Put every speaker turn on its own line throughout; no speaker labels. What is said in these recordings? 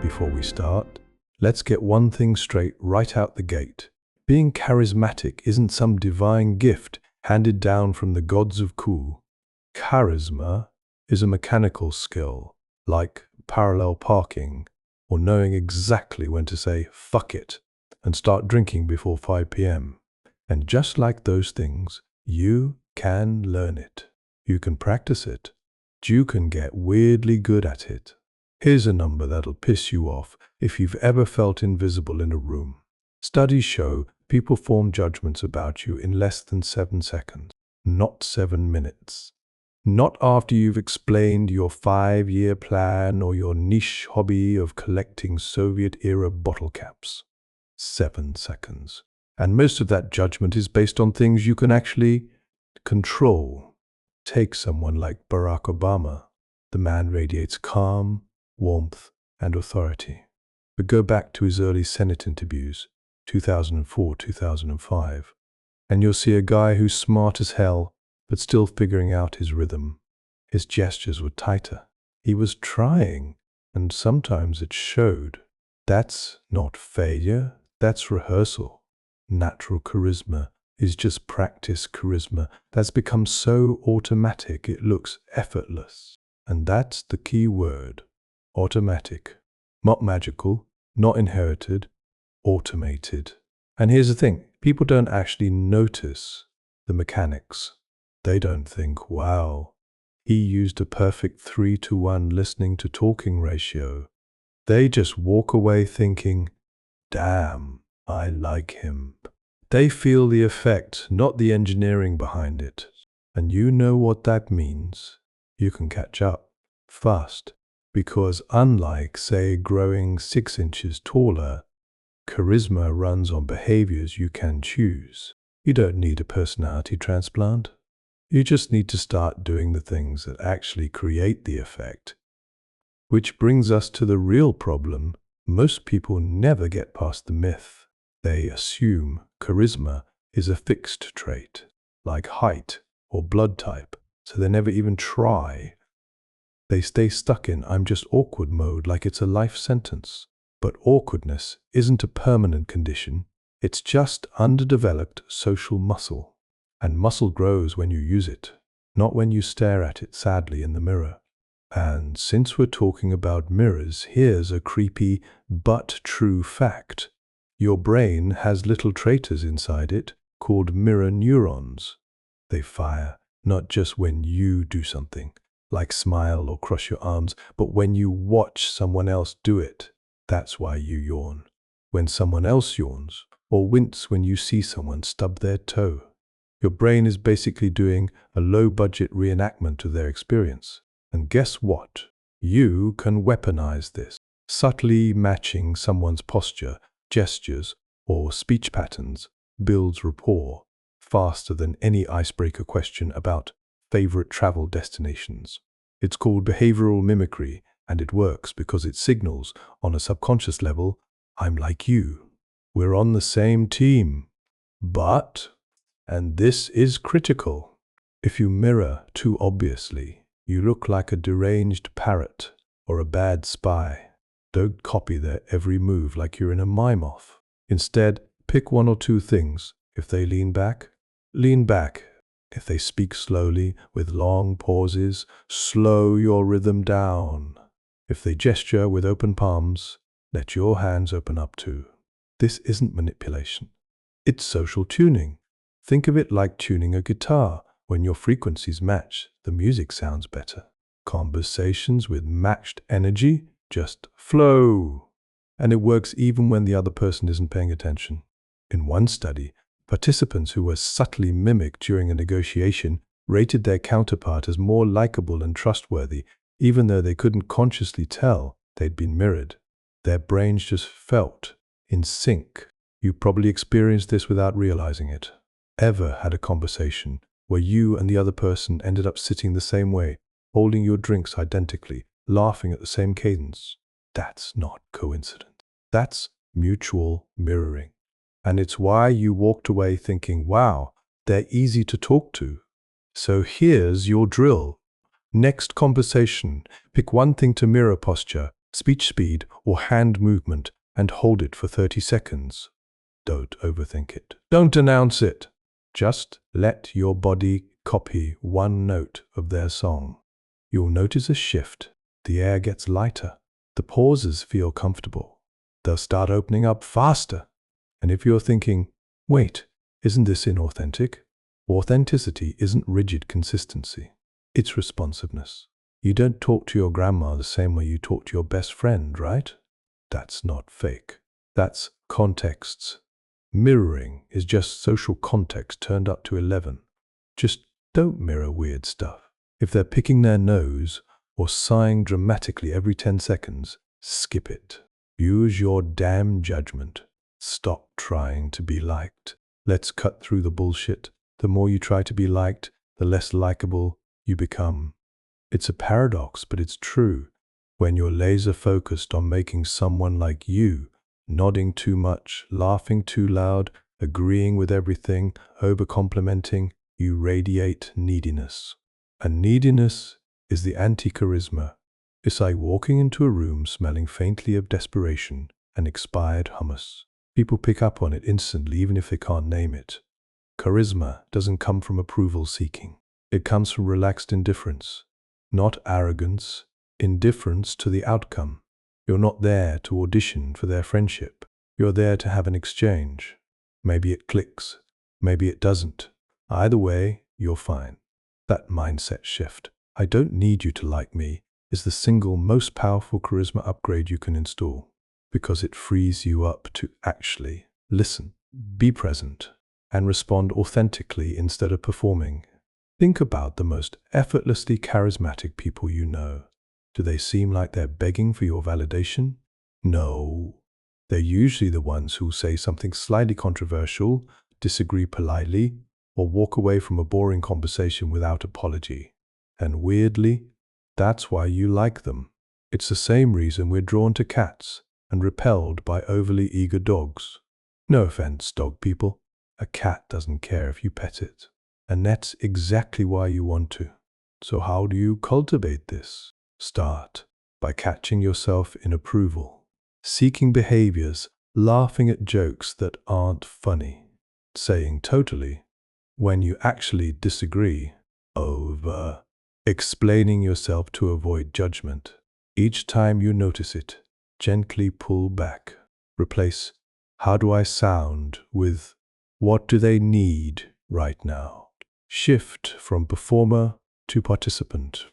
Before we start, let's get one thing straight right out the gate. Being charismatic isn't some divine gift handed down from the gods of cool. Charisma is a mechanical skill, like parallel parking, or knowing exactly when to say "fuck it" and start drinking before 5 p.m. And just like those things, you can learn it. You can practice it. You can get weirdly good at it. Here's a number that'll piss you off if you've ever felt invisible in a room. Studies show people form judgments about you in less than 7 seconds, not 7 minutes. Not after you've explained your 5-year plan or your niche hobby of collecting Soviet-era bottle caps. 7 seconds. And most of that judgment is based on things you can actually control. Take someone like Barack Obama. The man radiates calm, warmth, and authority. But go back to his early Senate interviews, 2004, 2005, and you'll see a guy who's smart as hell, but still figuring out his rhythm. His gestures were tighter. He was trying, and sometimes it showed. That's not failure, that's rehearsal. Natural charisma is just practice charisma that's become so automatic it looks effortless. And that's the key word. Automatic. Not magical, not inherited, automated. And here's the thing, people don't actually notice the mechanics. They don't think, wow, he used a perfect 3-to-1 listening to talking ratio. They just walk away thinking, damn, I like him. They feel the effect, not the engineering behind it. And you know what that means. You can catch up fast. Because unlike, say, growing 6 inches taller, charisma runs on behaviors you can choose. You don't need a personality transplant. You just need to start doing the things that actually create the effect. Which brings us to the real problem. Most people never get past the myth. They assume charisma is a fixed trait, like height or blood type, so they never even try. They stay stuck in "I'm just awkward" mode like it's a life sentence. But awkwardness isn't a permanent condition. It's just underdeveloped social muscle. And muscle grows when you use it, not when you stare at it sadly in the mirror. And since we're talking about mirrors, here's a creepy but true fact. Your brain has little traitors inside it called mirror neurons. They fire not just when you do something, like smile or cross your arms, but when you watch someone else do it. That's why you yawn when someone else yawns, or wince when you see someone stub their toe. Your brain is basically doing a low-budget reenactment of their experience. And guess what? You can weaponize this. Subtly matching someone's posture, gestures, or speech patterns builds rapport faster than any icebreaker question about favorite travel destinations. It's called behavioral mimicry, and it works because it signals, on a subconscious level, I'm like you. We're on the same team. But, and this is critical, if you mirror too obviously, you look like a deranged parrot or a bad spy. Don't copy their every move like you're in a mime-off. Instead, pick 1 or 2 things. If they lean back, lean back. If they speak slowly, with long pauses, slow your rhythm down. If they gesture with open palms, let your hands open up too. This isn't manipulation. It's social tuning. Think of it like tuning a guitar. When your frequencies match, the music sounds better. Conversations with matched energy just flow. And it works even when the other person isn't paying attention. In one study, participants who were subtly mimicked during a negotiation rated their counterpart as more likable and trustworthy, even though they couldn't consciously tell they'd been mirrored. Their brains just felt in sync. You probably experienced this without realizing it. Ever had a conversation where you and the other person ended up sitting the same way, holding your drinks identically, laughing at the same cadence? That's not coincidence. That's mutual mirroring. And it's why you walked away thinking, wow, they're easy to talk to. So here's your drill. Next conversation, pick one thing to mirror: posture, speech speed, or hand movement and hold it for 30 seconds. Don't overthink it. Don't announce it. Just let your body copy one note of their song. You'll notice a shift. The air gets lighter. The pauses feel comfortable. They'll start opening up faster. And if you're thinking, wait, isn't this inauthentic? Authenticity isn't rigid consistency. It's responsiveness. You don't talk to your grandma the same way you talk to your best friend, right? That's not fake. That's contexts. Mirroring is just social context turned up to 11. Just don't mirror weird stuff. If they're picking their nose or sighing dramatically every 10 seconds, skip it. Use your damn judgment. Stop trying to be liked. Let's cut through the bullshit. The more you try to be liked, the less likable you become. It's a paradox, but it's true. When you're laser focused on making someone like you, nodding too much, laughing too loud, agreeing with everything, over-complimenting, you radiate neediness. And neediness is the anti-charisma. It's like walking into a room smelling faintly of desperation and expired hummus. People pick up on it instantly, even if they can't name it. Charisma doesn't come from approval seeking. It comes from relaxed indifference, not arrogance, indifference to the outcome. You're not there to audition for their friendship. You're there to have an exchange. Maybe it clicks, maybe it doesn't. Either way, you're fine. That mindset shift, I don't need you to like me, is the single most powerful charisma upgrade you can install, because it frees you up to actually listen, be present, and respond authentically instead of performing. Think about the most effortlessly charismatic people you know. Do they seem like they're begging for your validation? No. They're usually the ones who say something slightly controversial, disagree politely, or walk away from a boring conversation without apology. And weirdly, that's why you like them. It's the same reason we're drawn to cats and repelled by overly eager dogs. No offense, dog people. A cat doesn't care if you pet it. And that's exactly why you want to. So how do you cultivate this? Start by catching yourself in approval, seeking behaviors, laughing at jokes that aren't funny, saying totally when you actually disagree, over, explaining yourself to avoid judgment. Each time you notice it, gently pull back. Replace "how do I sound" with "what do they need right now?" Shift from performer to participant.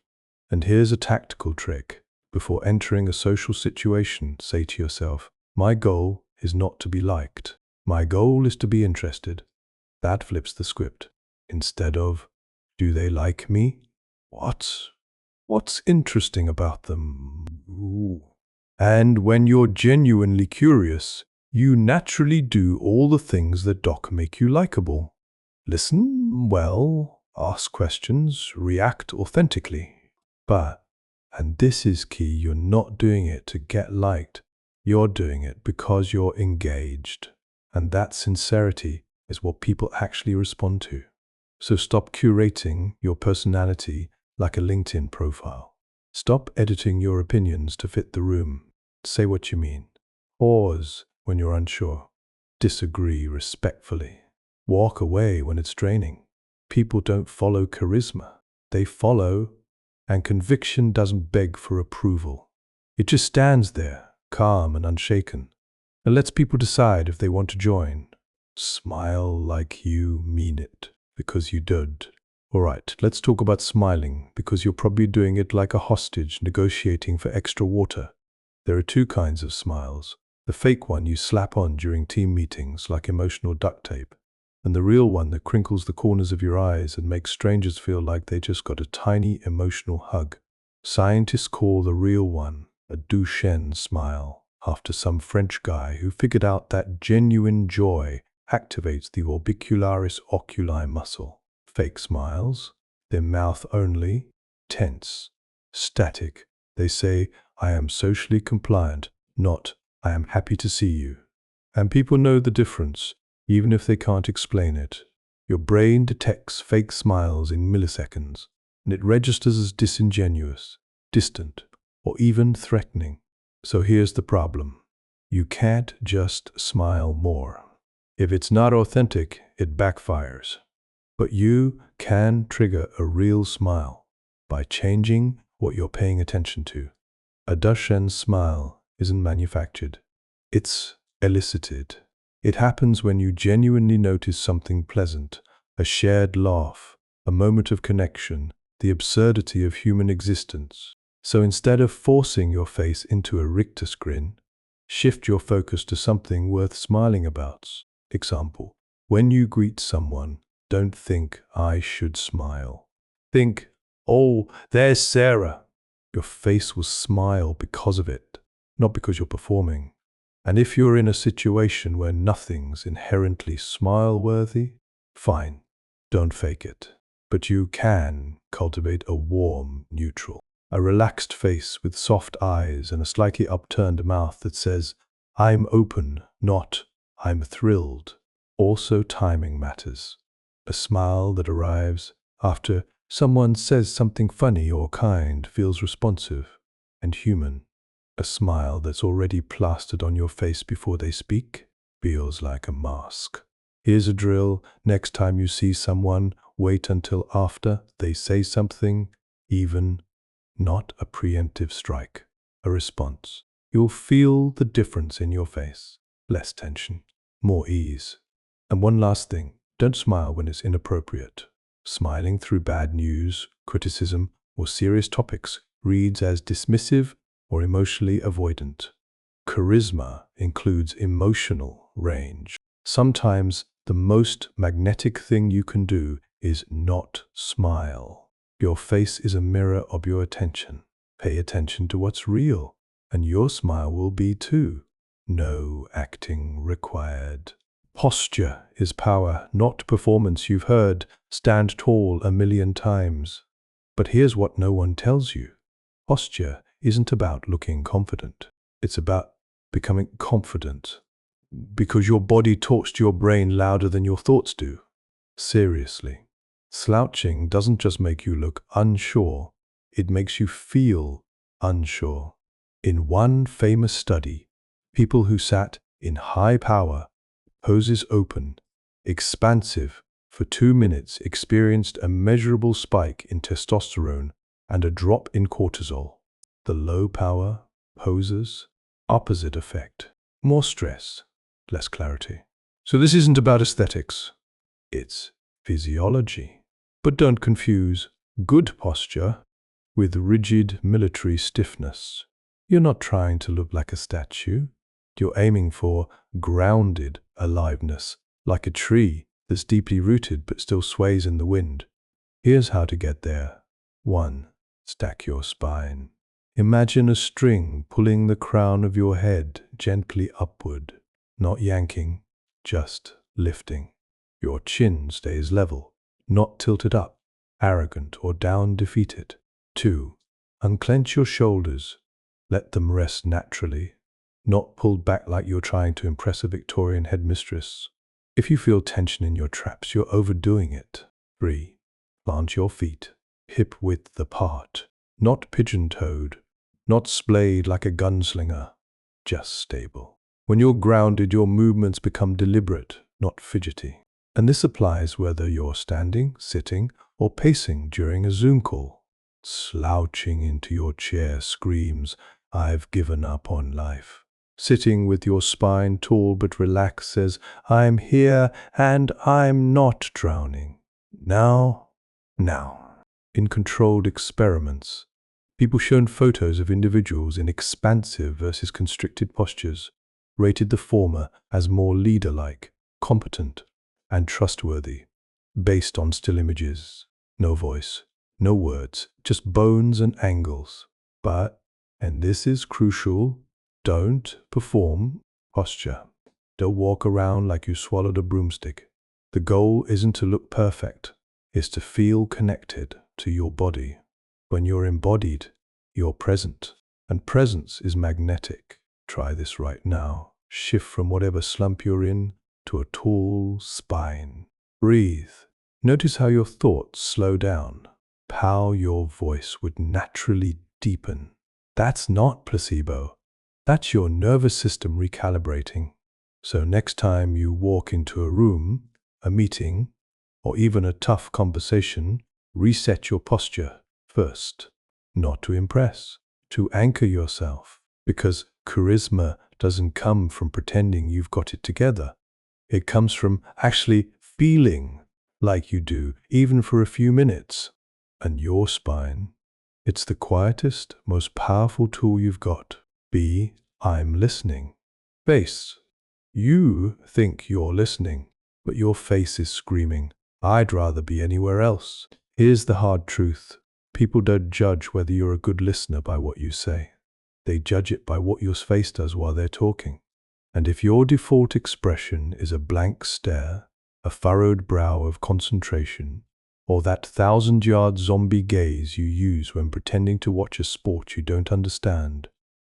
And here's a tactical trick. Before entering a social situation, say to yourself, my goal is not to be liked. My goal is to be interested. That flips the script. Instead of, do they like me? What's interesting about them? Ooh. And when you're genuinely curious, you naturally do all the things that make you likable. Listen well, ask questions, react authentically. But, and this is key, you're not doing it to get liked. You're doing it because you're engaged. And that sincerity is what people actually respond to. So stop curating your personality like a LinkedIn profile. Stop editing your opinions to fit the room. Say what you mean. Pause when you're unsure. Disagree respectfully. Walk away when it's draining. People don't follow charisma. They follow, and conviction doesn't beg for approval. It just stands there, calm and unshaken, and lets people decide if they want to join. Smile like you mean it, because you did. All right, let's talk about smiling, because you're probably doing it like a hostage negotiating for extra water. There are two kinds of smiles. The fake one you slap on during team meetings like emotional duct tape, and the real one that crinkles the corners of your eyes and makes strangers feel like they just got a tiny emotional hug. Scientists call the real one a Duchenne smile, after some French guy who figured out that genuine joy activates the orbicularis oculi muscle. Fake smiles, their mouth only, tense, static. They say, I am socially compliant, not I am happy to see you. And people know the difference, even if they can't explain it. Your brain detects fake smiles in milliseconds, and it registers as disingenuous, distant, or even threatening. So here's the problem. You can't just smile more. If it's not authentic, it backfires. But you can trigger a real smile by changing what you're paying attention to. A Duchenne smile isn't manufactured. It's elicited. It happens when you genuinely notice something pleasant, a shared laugh, a moment of connection, the absurdity of human existence. So instead of forcing your face into a rictus grin, shift your focus to something worth smiling about. Example, when you greet someone, don't think, I should smile. Think, oh, there's Sarah. Your face will smile because of it, not because you're performing. And if you're in a situation where nothing's inherently smile-worthy, fine, don't fake it. But you can cultivate a warm neutral, a relaxed face with soft eyes and a slightly upturned mouth that says, I'm open, not I'm thrilled. Also, timing matters. A smile that arrives after someone says something funny or kind feels responsive and human. A smile that's already plastered on your face before they speak feels like a mask. Here's a drill. Next time you see someone, wait until after they say something, even not a preemptive strike, a response. You'll feel the difference in your face. Less tension, more ease. And one last thing, don't smile when it's inappropriate. Smiling through bad news, criticism, or serious topics reads as dismissive or emotionally avoidant. Charisma includes emotional range. Sometimes the most magnetic thing you can do is not smile. Your face is a mirror of your attention. Pay attention to what's real, and your smile will be too. No acting required. Posture is power, not performance. You've heard stand tall a million times. But here's what no one tells you. Posture isn't about looking confident. It's about becoming confident. Because your body talks to your brain louder than your thoughts do. Seriously. Slouching doesn't just make you look unsure, it makes you feel unsure. In one famous study, people who sat in high power, poses open, expansive, for 2 minutes experienced a measurable spike in testosterone and a drop in cortisol. The low power poses, opposite effect. More stress, less clarity. So this isn't about aesthetics. It's physiology. But don't confuse good posture with rigid military stiffness. You're not trying to look like a statue. You're aiming for grounded aliveness, like a tree that's deeply rooted but still sways in the wind. Here's how to get there. 1. Stack your spine. Imagine a string pulling the crown of your head gently upward, not yanking, just lifting. Your chin stays level, not tilted up, arrogant or down defeated. 2. Unclench your shoulders. Let them rest naturally, not pulled back like you're trying to impress a Victorian headmistress. If you feel tension in your traps, you're overdoing it. 3. Plant your feet, hip width apart, not pigeon-toed, not splayed like a gunslinger, just stable. When you're grounded, your movements become deliberate, not fidgety. And this applies whether you're standing, sitting, or pacing during a Zoom call. Slouching into your chair screams, I've given up on life. Sitting with your spine tall but relaxed says, I'm here and I'm not drowning. Now. In controlled experiments, people shown photos of individuals in expansive versus constricted postures rated the former as more leader-like, competent, and trustworthy, based on still images. No voice, no words, just bones and angles. But, and this is crucial, don't perform posture. Don't walk around like you swallowed a broomstick. The goal isn't to look perfect, it's to feel connected to your body. When you're embodied, you're present, and presence is magnetic. Try this right now. Shift from whatever slump you're in to a tall spine. Breathe. Notice how your thoughts slow down, how your voice would naturally deepen. That's not placebo. That's your nervous system recalibrating. So next time you walk into a room, a meeting, or even a tough conversation, reset your posture first. Not to impress, to anchor yourself. Because charisma doesn't come from pretending you've got it together. It comes from actually feeling like you do, even for a few minutes. And your spine, it's the quietest, most powerful tool you've got. I'm listening. Face. You think you're listening, but your face is screaming, I'd rather be anywhere else. Here's the hard truth. People don't judge whether you're a good listener by what you say. They judge it by what your face does while they're talking. And if your default expression is a blank stare, a furrowed brow of concentration, or that 1,000-yard zombie gaze you use when pretending to watch a sport you don't understand,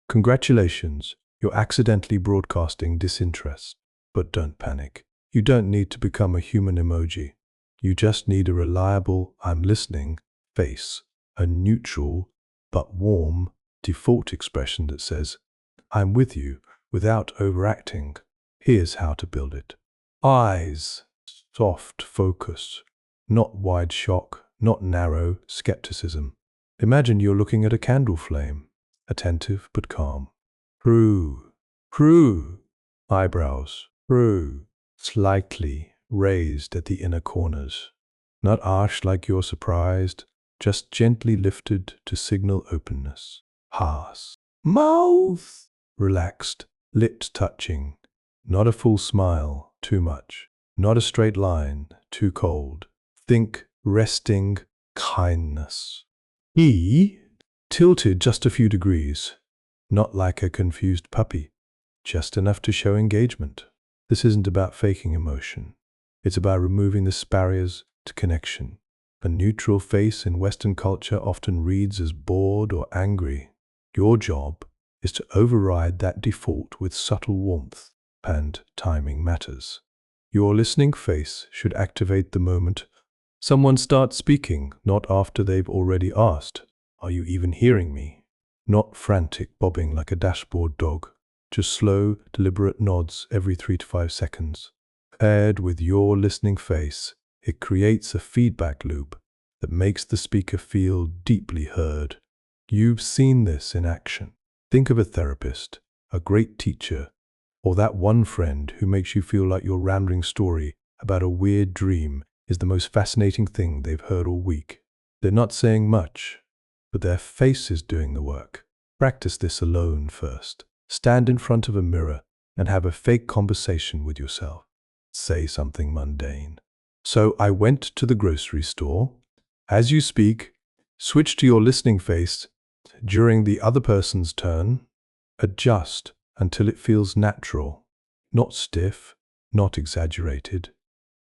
congratulations, you're accidentally broadcasting disinterest. But don't panic. You don't need to become a human emoji. You just need a reliable, I'm listening, face, a neutral, but warm, default expression that says, I'm with you, without overacting. Here's how to build it. Eyes, soft focus, not wide shock, not narrow skepticism. Imagine you're looking at a candle flame, attentive but calm. True. Eyebrows, slightly raised at the inner corners. Not arched like you're surprised, just gently lifted to signal openness. Mouth, relaxed, lips touching. Not a full smile, too much. Not a straight line, too cold. Think resting kindness. Tilted just a few degrees. Not like a confused puppy, just enough to show engagement. This isn't about faking emotion. It's about removing the barriers to connection. A neutral face in Western culture often reads as bored or angry. Your job is to override that default with subtle warmth, and timing matters. Your listening face should activate the moment someone starts speaking, not after they've already asked, Are you even hearing me? Not frantic bobbing like a dashboard dog, just slow, deliberate nods every 3 to 5 seconds. Paired with your listening face, it creates a feedback loop that makes the speaker feel deeply heard. You've seen this in action. Think of a therapist, a great teacher, or that one friend who makes you feel like your rambling story about a weird dream is the most fascinating thing they've heard all week. They're not saying much, but their face is doing the work. Practice this alone first. Stand in front of a mirror and have a fake conversation with yourself. Say something mundane. So I went to the grocery store. As you speak, switch to your listening face during the other person's turn. Adjust until it feels natural, not stiff, not exaggerated.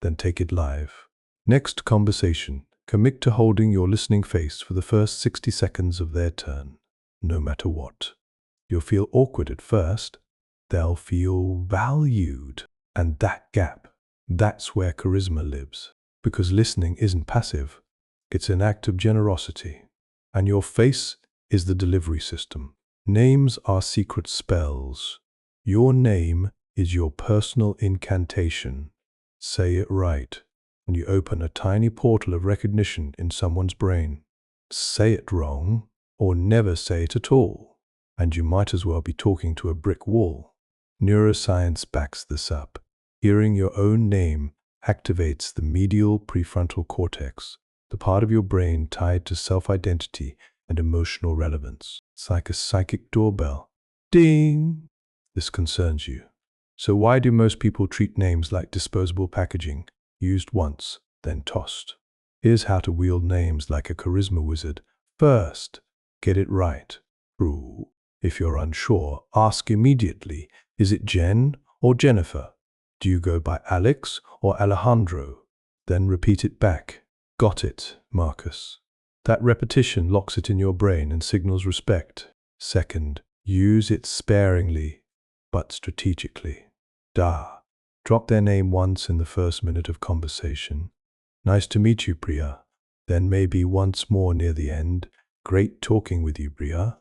Then take it live. Next conversation. Commit to holding your listening face for the first 60 seconds of their turn, no matter what. You'll feel awkward at first. They'll feel valued. And that gap, that's where charisma lives. Because listening isn't passive. It's an act of generosity. And your face is the delivery system. Names are secret spells. Your name is your personal incantation. Say it right, and you open a tiny portal of recognition in someone's brain. Say it wrong, or never say it at all, and you might as well be talking to a brick wall. Neuroscience backs this up. Hearing your own name activates the medial prefrontal cortex, the part of your brain tied to self-identity and emotional relevance. It's like a psychic doorbell. Ding! This concerns you. So why do most people treat names like disposable packaging? Used once, then tossed. Here's how to wield names like a charisma wizard. First, get it right. True. If you're unsure, ask immediately, is it Jen or Jennifer? Do you go by Alex or Alejandro? Then repeat it back. Got it, Marcus. That repetition locks it in your brain and signals respect. Second, use it sparingly, but strategically. Drop their name once in the first minute of conversation. Nice to meet you, Priya. Then maybe once more near the end. Great talking with you, Priya.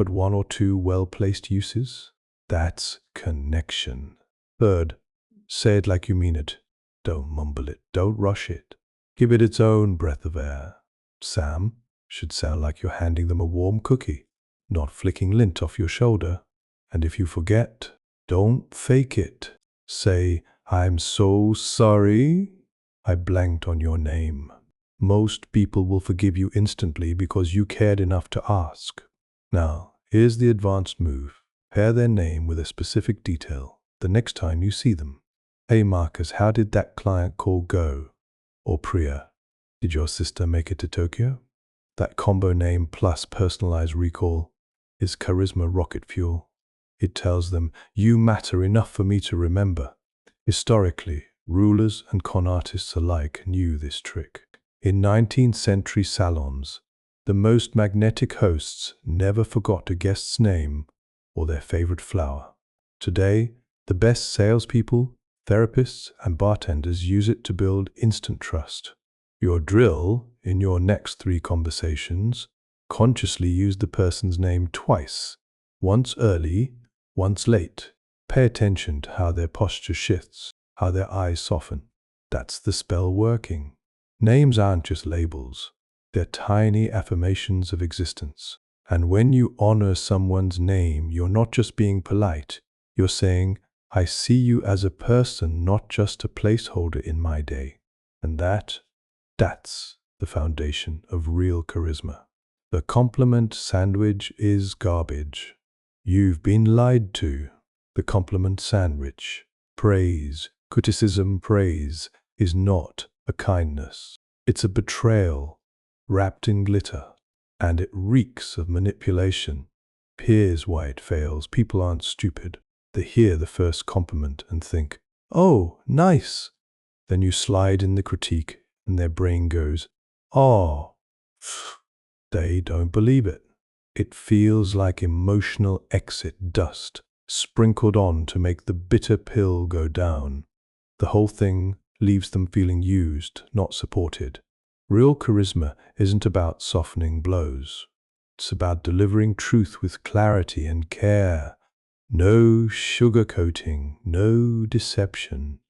but one or two well-placed uses. That's connection. Third, say it like you mean it. Don't mumble it. Don't rush it. Give it its own breath of air. Sam should sound like you're handing them a warm cookie, not flicking lint off your shoulder. And if you forget, don't fake it. Say, I'm so sorry. I blanked on your name. Most people will forgive you instantly because you cared enough to ask. Now, here's the advanced move. Pair their name with a specific detail the next time you see them. Hey Marcus, how did that client call go? Or Priya, did your sister make it to Tokyo? That combo name plus personalized recall is charisma rocket fuel. It tells them, you matter enough for me to remember. Historically, rulers and con artists alike knew this trick. In 19th century salons, the most magnetic hosts never forgot a guest's name or their favorite flower. Today, the best salespeople, therapists, and bartenders use it to build instant trust. Your drill, in your next 3 conversations, consciously use the person's name twice, once early, once late. Pay attention to how their posture shifts, how their eyes soften. That's the spell working. Names aren't just labels. They're tiny affirmations of existence. And when you honor someone's name, you're not just being polite. You're saying, I see you as a person, not just a placeholder in my day. And that's the foundation of real charisma. The compliment sandwich is garbage. You've been lied to. The compliment sandwich, praise, criticism, praise, is not a kindness. It's a betrayal wrapped in glitter, and it reeks of manipulation. Here's why it fails. People aren't stupid. They hear the first compliment and think, oh, nice. Then you slide in the critique and their brain goes, oh. They don't believe it. It feels like emotional exit dust sprinkled on to make the bitter pill go down. The whole thing leaves them feeling used, not supported. Real charisma isn't about softening blows. It's about delivering truth with clarity and care. No sugarcoating, no deception.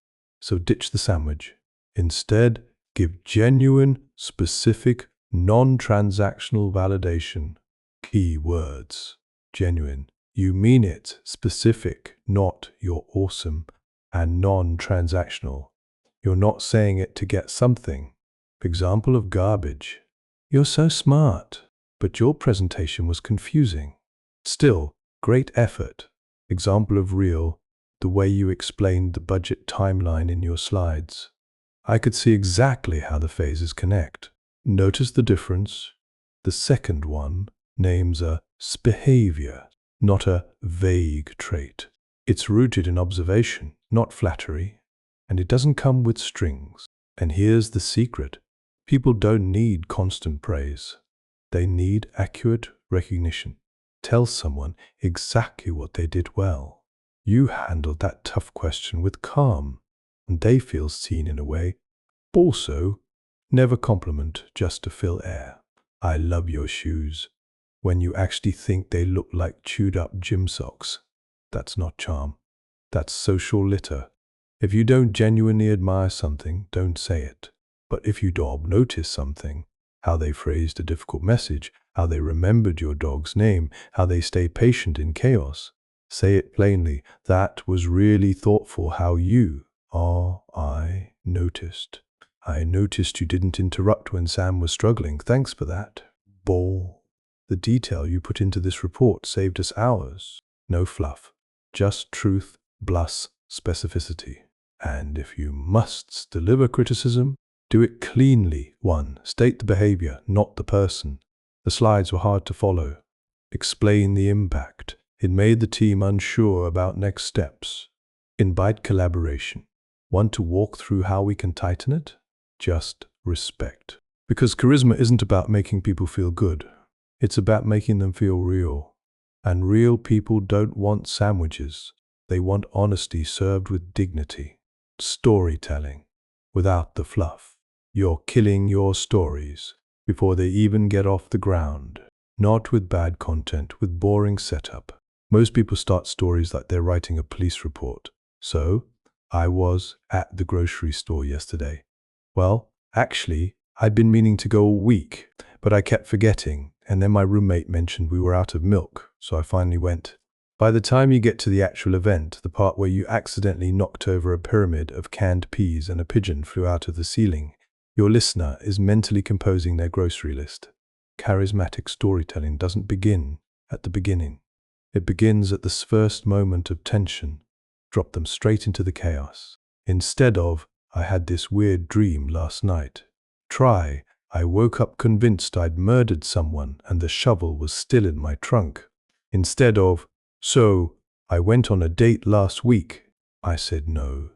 So ditch the sandwich. Instead, give genuine, specific, non-transactional validation. Key words. Genuine. You mean it. Specific, not you're awesome. And non-transactional. You're not saying it to get something. Example of garbage. You're so smart, but your presentation was confusing. Still, great effort. Example of real, the way you explained the budget timeline in your slides. I could see exactly how the phases connect. Notice the difference. The second one names a behavior, not a vague trait. It's rooted in observation, not flattery, and it doesn't come with strings. And here's the secret. People don't need constant praise. They need accurate recognition. Tell someone exactly what they did well. You handled that tough question with calm, and they feel seen in a way. Also, never compliment just to fill air. I love your shoes. When you actually think they look like chewed up gym socks. That's not charm. That's social litter. If you don't genuinely admire something, don't say it. But if you notice something, how they phrased a difficult message, how they remembered your dog's name, how they stay patient in chaos, say it plainly. That was really thoughtful how you I noticed. I noticed you didn't interrupt when Sam was struggling. Thanks for that. The detail you put into this report saved us hours. No fluff. Just truth, plus specificity. And if you must deliver criticism, do it cleanly. 1. State the behavior, not the person. The slides were hard to follow. Explain the impact. It made the team unsure about next steps. Invite collaboration. Want to walk through how we can tighten it? Just respect. Because charisma isn't about making people feel good. It's about making them feel real. And real people don't want sandwiches. They want honesty served with dignity. Storytelling. Without the fluff. You're killing your stories before they even get off the ground. Not with bad content, with boring setup. Most people start stories like they're writing a police report. So, I was at the grocery store yesterday. Well, actually, I'd been meaning to go all week, but I kept forgetting, and then my roommate mentioned we were out of milk, so I finally went. By the time you get to the actual event, the part where you accidentally knocked over a pyramid of canned peas and a pigeon flew out of the ceiling, your listener is mentally composing their grocery list. Charismatic storytelling doesn't begin at the beginning. It begins at the first moment of tension. Drop them straight into the chaos. Instead of, I had this weird dream last night. Try, I woke up convinced I'd murdered someone and the shovel was still in my trunk. Instead of, so, I went on a date last week. I said no.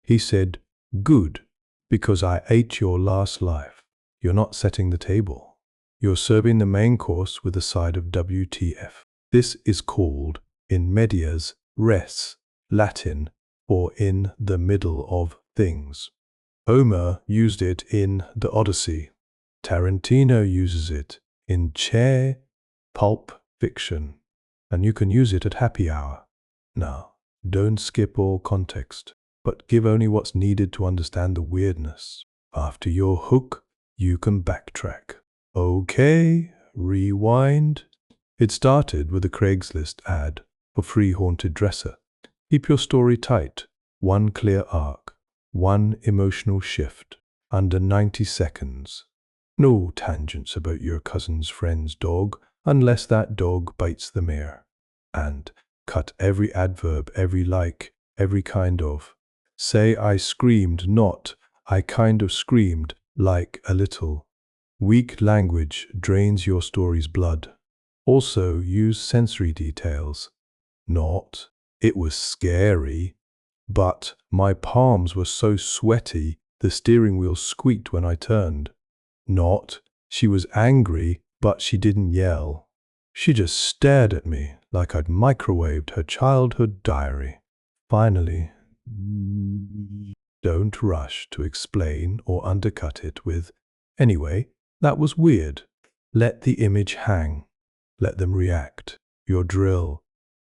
He said, good, because I ate your last life. You're not setting the table. You're serving the main course with a side of WTF. This is called in medias res, Latin, or in the middle of things. Homer used it in the Odyssey. Tarantino uses it in Pulp Fiction. And you can use it at happy hour. Now, don't skip all context, but give only what's needed to understand the weirdness. After your hook, you can backtrack. Okay, rewind. It started with a Craigslist ad for free haunted dresser. Keep your story tight. One clear arc. One emotional shift. Under 90 seconds. No tangents about your cousin's friend's dog, unless that dog bites the mare. And cut every adverb, every like, every kind of. Say I screamed, not I kind of screamed, like a little. Weak language drains your story's blood. Also use sensory details. Not, it was scary, but my palms were so sweaty the steering wheel squeaked when I turned. Not, she was angry, but she didn't yell. She just stared at me like I'd microwaved her childhood diary. Finally, don't rush to explain or undercut it with, anyway, that was weird. Let the image hang. Let them react. Your drill.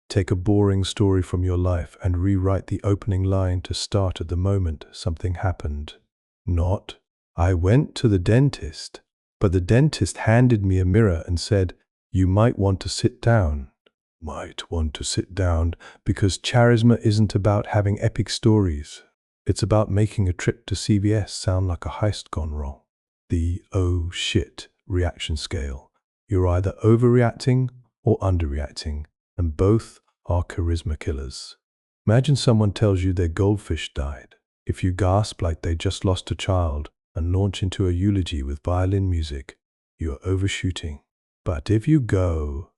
Take a boring story from your life and rewrite the opening line to start at the moment something happened. Not, I went to the dentist, but the dentist handed me a mirror and said, you might want to sit down. Might want to sit down because charisma isn't about having epic stories. It's about making a trip to CVS sound like a heist gone wrong. The oh shit reaction scale. You're either overreacting or underreacting, and both are charisma killers. Imagine someone tells you their goldfish died. If you gasp like they just lost a child and launch into a eulogy with violin music, you're overshooting. But if you go,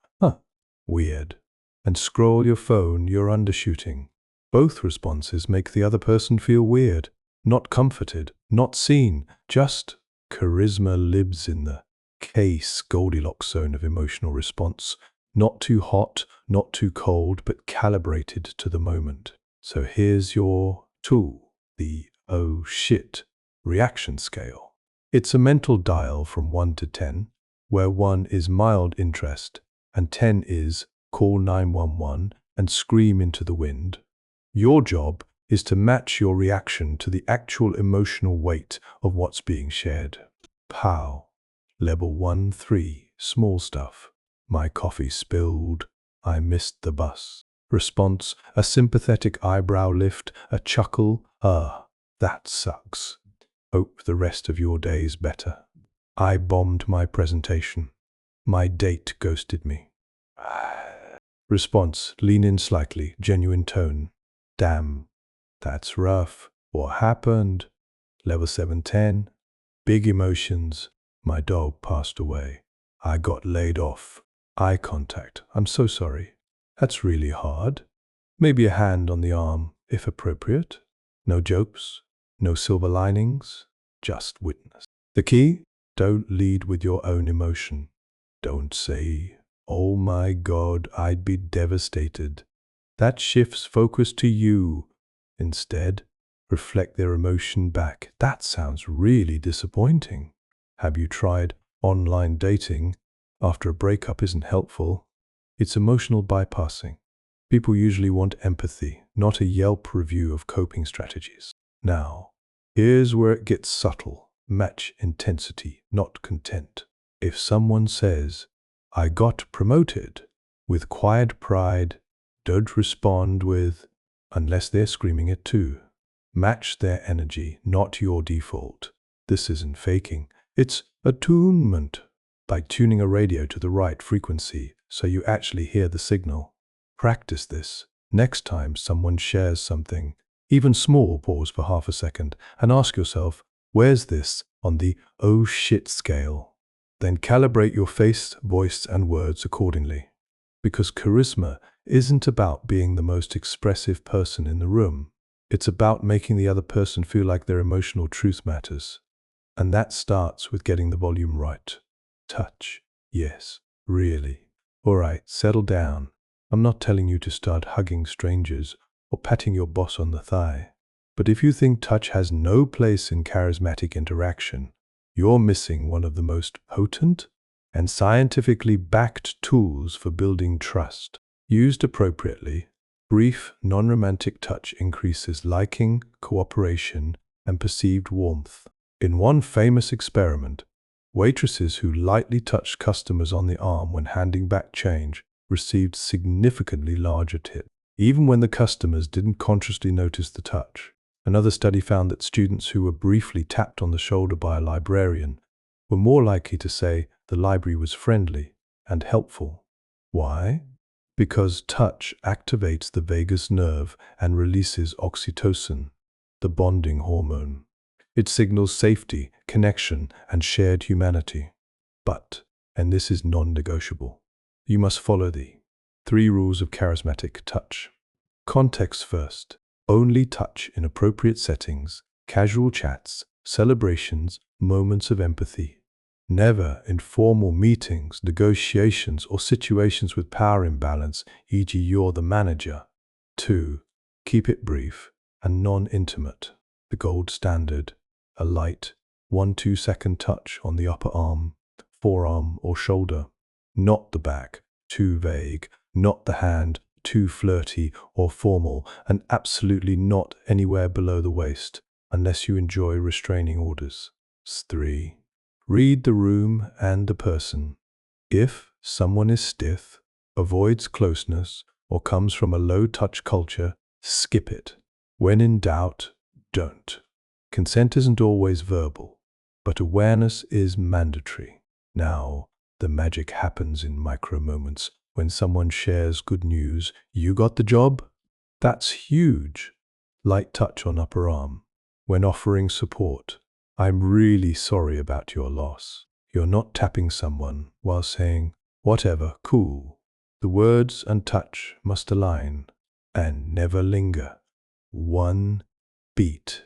weird, and scroll your phone, you're undershooting. Both responses make the other person feel weird, not comforted, not seen, just charisma lives in the case Goldilocks zone of emotional response. Not too hot, not too cold, but calibrated to the moment. So here's your tool, the oh shit reaction scale. It's a mental dial from 1 to 10, where 1 is mild interest and 10 is call 911 and scream into the wind. Your job is to match your reaction to the actual emotional weight of what's being shared. Pow. Level 1-3, small stuff. My coffee spilled. I missed the bus. Response, a sympathetic eyebrow lift, a chuckle, that sucks. Hope the rest of your day is better. I bombed my presentation. My date ghosted me. Response, lean in slightly, genuine tone. Damn, that's rough. What happened? Level 7-10. Big emotions. My dog passed away. I got laid off. Eye contact. I'm so sorry. That's really hard. Maybe a hand on the arm, if appropriate. No jokes, no silver linings, just witness. The key? Don't lead with your own emotion. Don't say, oh my God, I'd be devastated. That shifts focus to you. Instead, reflect their emotion back. That sounds really disappointing. Have you tried online dating? after a breakup isn't helpful. It's emotional bypassing. People usually want empathy, not a Yelp review of coping strategies. Now, here's where it gets subtle. Match intensity, not content. If someone says, "I got promoted," with quiet pride, don't respond with, "unless they're screaming it too." Match their energy, not your default. This isn't faking, it's attunement. By tuning a radio to the right frequency so you actually hear the signal. Practice this. Next time someone shares something, even small, pause for half a second and ask yourself, where's this on the "oh shit" scale? Then calibrate your face, voice, and words accordingly. Because charisma isn't about being the most expressive person in the room. It's about making the other person feel like their emotional truth matters. And that starts with getting the volume right. Touch. Yes, really. All right, settle down. I'm not telling you to start hugging strangers or patting your boss on the thigh. But if you think touch has no place in charismatic interaction, you're missing one of the most potent and scientifically backed tools for building trust. Used appropriately, brief, non-romantic touch increases liking, cooperation, and perceived warmth. In one famous experiment, waitresses who lightly touched customers on the arm when handing back change received significantly larger tips, even when the customers didn't consciously notice the touch. Another study found that students who were briefly tapped on the shoulder by a librarian were more likely to say the library was friendly and helpful. Why? Because touch activates the vagus nerve and releases oxytocin, the bonding hormone. It signals safety, connection, and shared humanity. But, and this is non-negotiable, you must follow the 3 rules of charismatic touch. Context first. Only touch in appropriate settings, casual chats, celebrations, moments of empathy. Never in formal meetings, negotiations, or situations with power imbalance, e.g. you're the manager. 2. Keep it brief and non-intimate. The gold standard. A light 1-2 second touch on the upper arm, forearm, or shoulder. Not the back, too vague. Not the hand, too flirty or formal. And absolutely not anywhere below the waist, unless you enjoy restraining orders. 3. Read the room and the person. If someone is stiff, avoids closeness, or comes from a low-touch culture, skip it. When in doubt, don't. Consent isn't always verbal, but awareness is mandatory. Now, the magic happens in micro moments. When someone shares good news, "you got the job?" That's huge. Light touch on upper arm. When offering support, "I'm really sorry about your loss." You're not tapping someone while saying, "whatever, cool." The words and touch must align and never linger. 1 beat.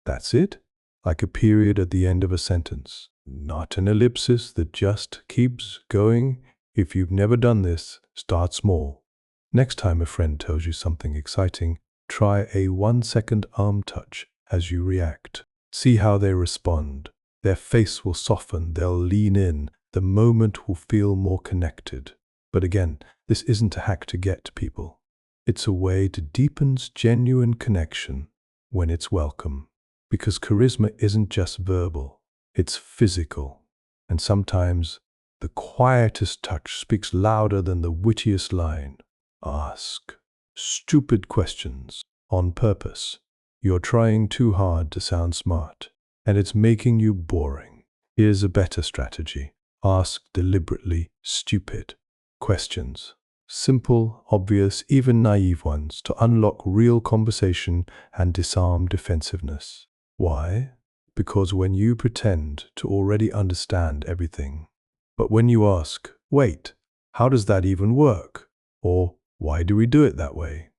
That's it? Like a period at the end of a sentence. Not an ellipsis that just keeps going. If you've never done this, start small. Next time a friend tells you something exciting, try a 1-second arm touch as you react. See how they respond. Their face will soften, they'll lean in, the moment will feel more connected. But again, this isn't a hack to get to people. It's a way to deepen genuine connection when it's welcome. Because charisma isn't just verbal, it's physical. And sometimes the quietest touch speaks louder than the wittiest line. Ask stupid questions on purpose. You're trying too hard to sound smart, and it's making you boring. Here's a better strategy. Ask deliberately stupid questions. Simple, obvious, even naive ones to unlock real conversation and disarm defensiveness. Why? Because when you pretend to already understand everything, but when you ask, "wait, how does that even work?" or "why do we do it that way?"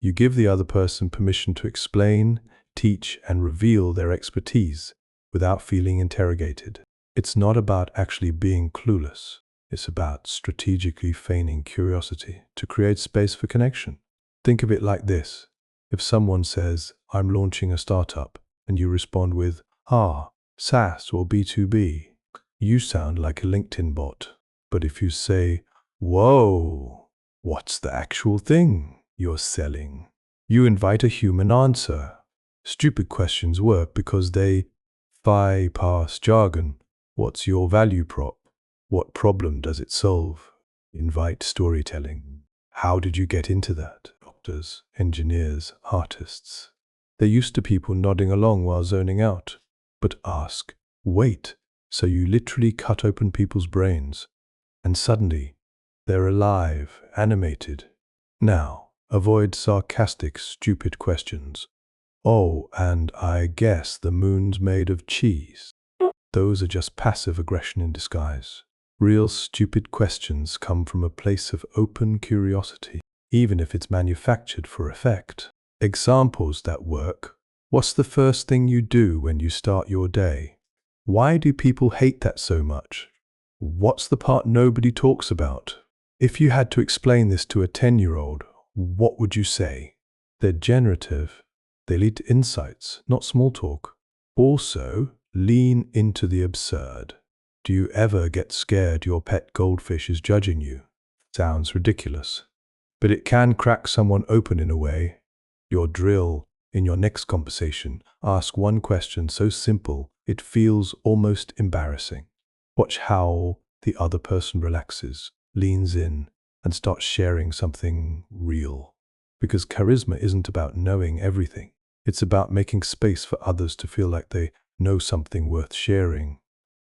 you give the other person permission to explain, teach, and reveal their expertise without feeling interrogated. It's not about actually being clueless. It's about strategically feigning curiosity to create space for connection. Think of it like this. If someone says, "I'm launching a startup," and you respond with, "SaaS or B2B," you sound like a LinkedIn bot. But if you say, whoa, what's the actual thing you're selling? You invite a human answer. Stupid questions work because they bypass jargon. What's your value prop? What problem does it solve? Invite storytelling. How did you get into that? Doctors, engineers, artists. They're used to people nodding along while zoning out. But ask, wait, so you literally cut open people's brains. And suddenly, they're alive, animated. Now, avoid sarcastic, stupid questions. Oh, and I guess the moon's made of cheese. Those are just passive aggression in disguise. Real stupid questions come from a place of open curiosity, even if it's manufactured for effect. Examples that work. What's the first thing you do when you start your day? Why do people hate that so much? What's the part nobody talks about? If you had to explain this to a 10-year-old, what would you say? They're generative. They lead to insights, not small talk. Also, lean into the absurd. Do you ever get scared your pet goldfish is judging you? Sounds ridiculous. But it can crack someone open in a way. Your drill in your next conversation. Ask one question so simple it feels almost embarrassing. Watch how the other person relaxes, leans in, and starts sharing something real. Because charisma isn't about knowing everything. It's about making space for others to feel like they know something worth sharing.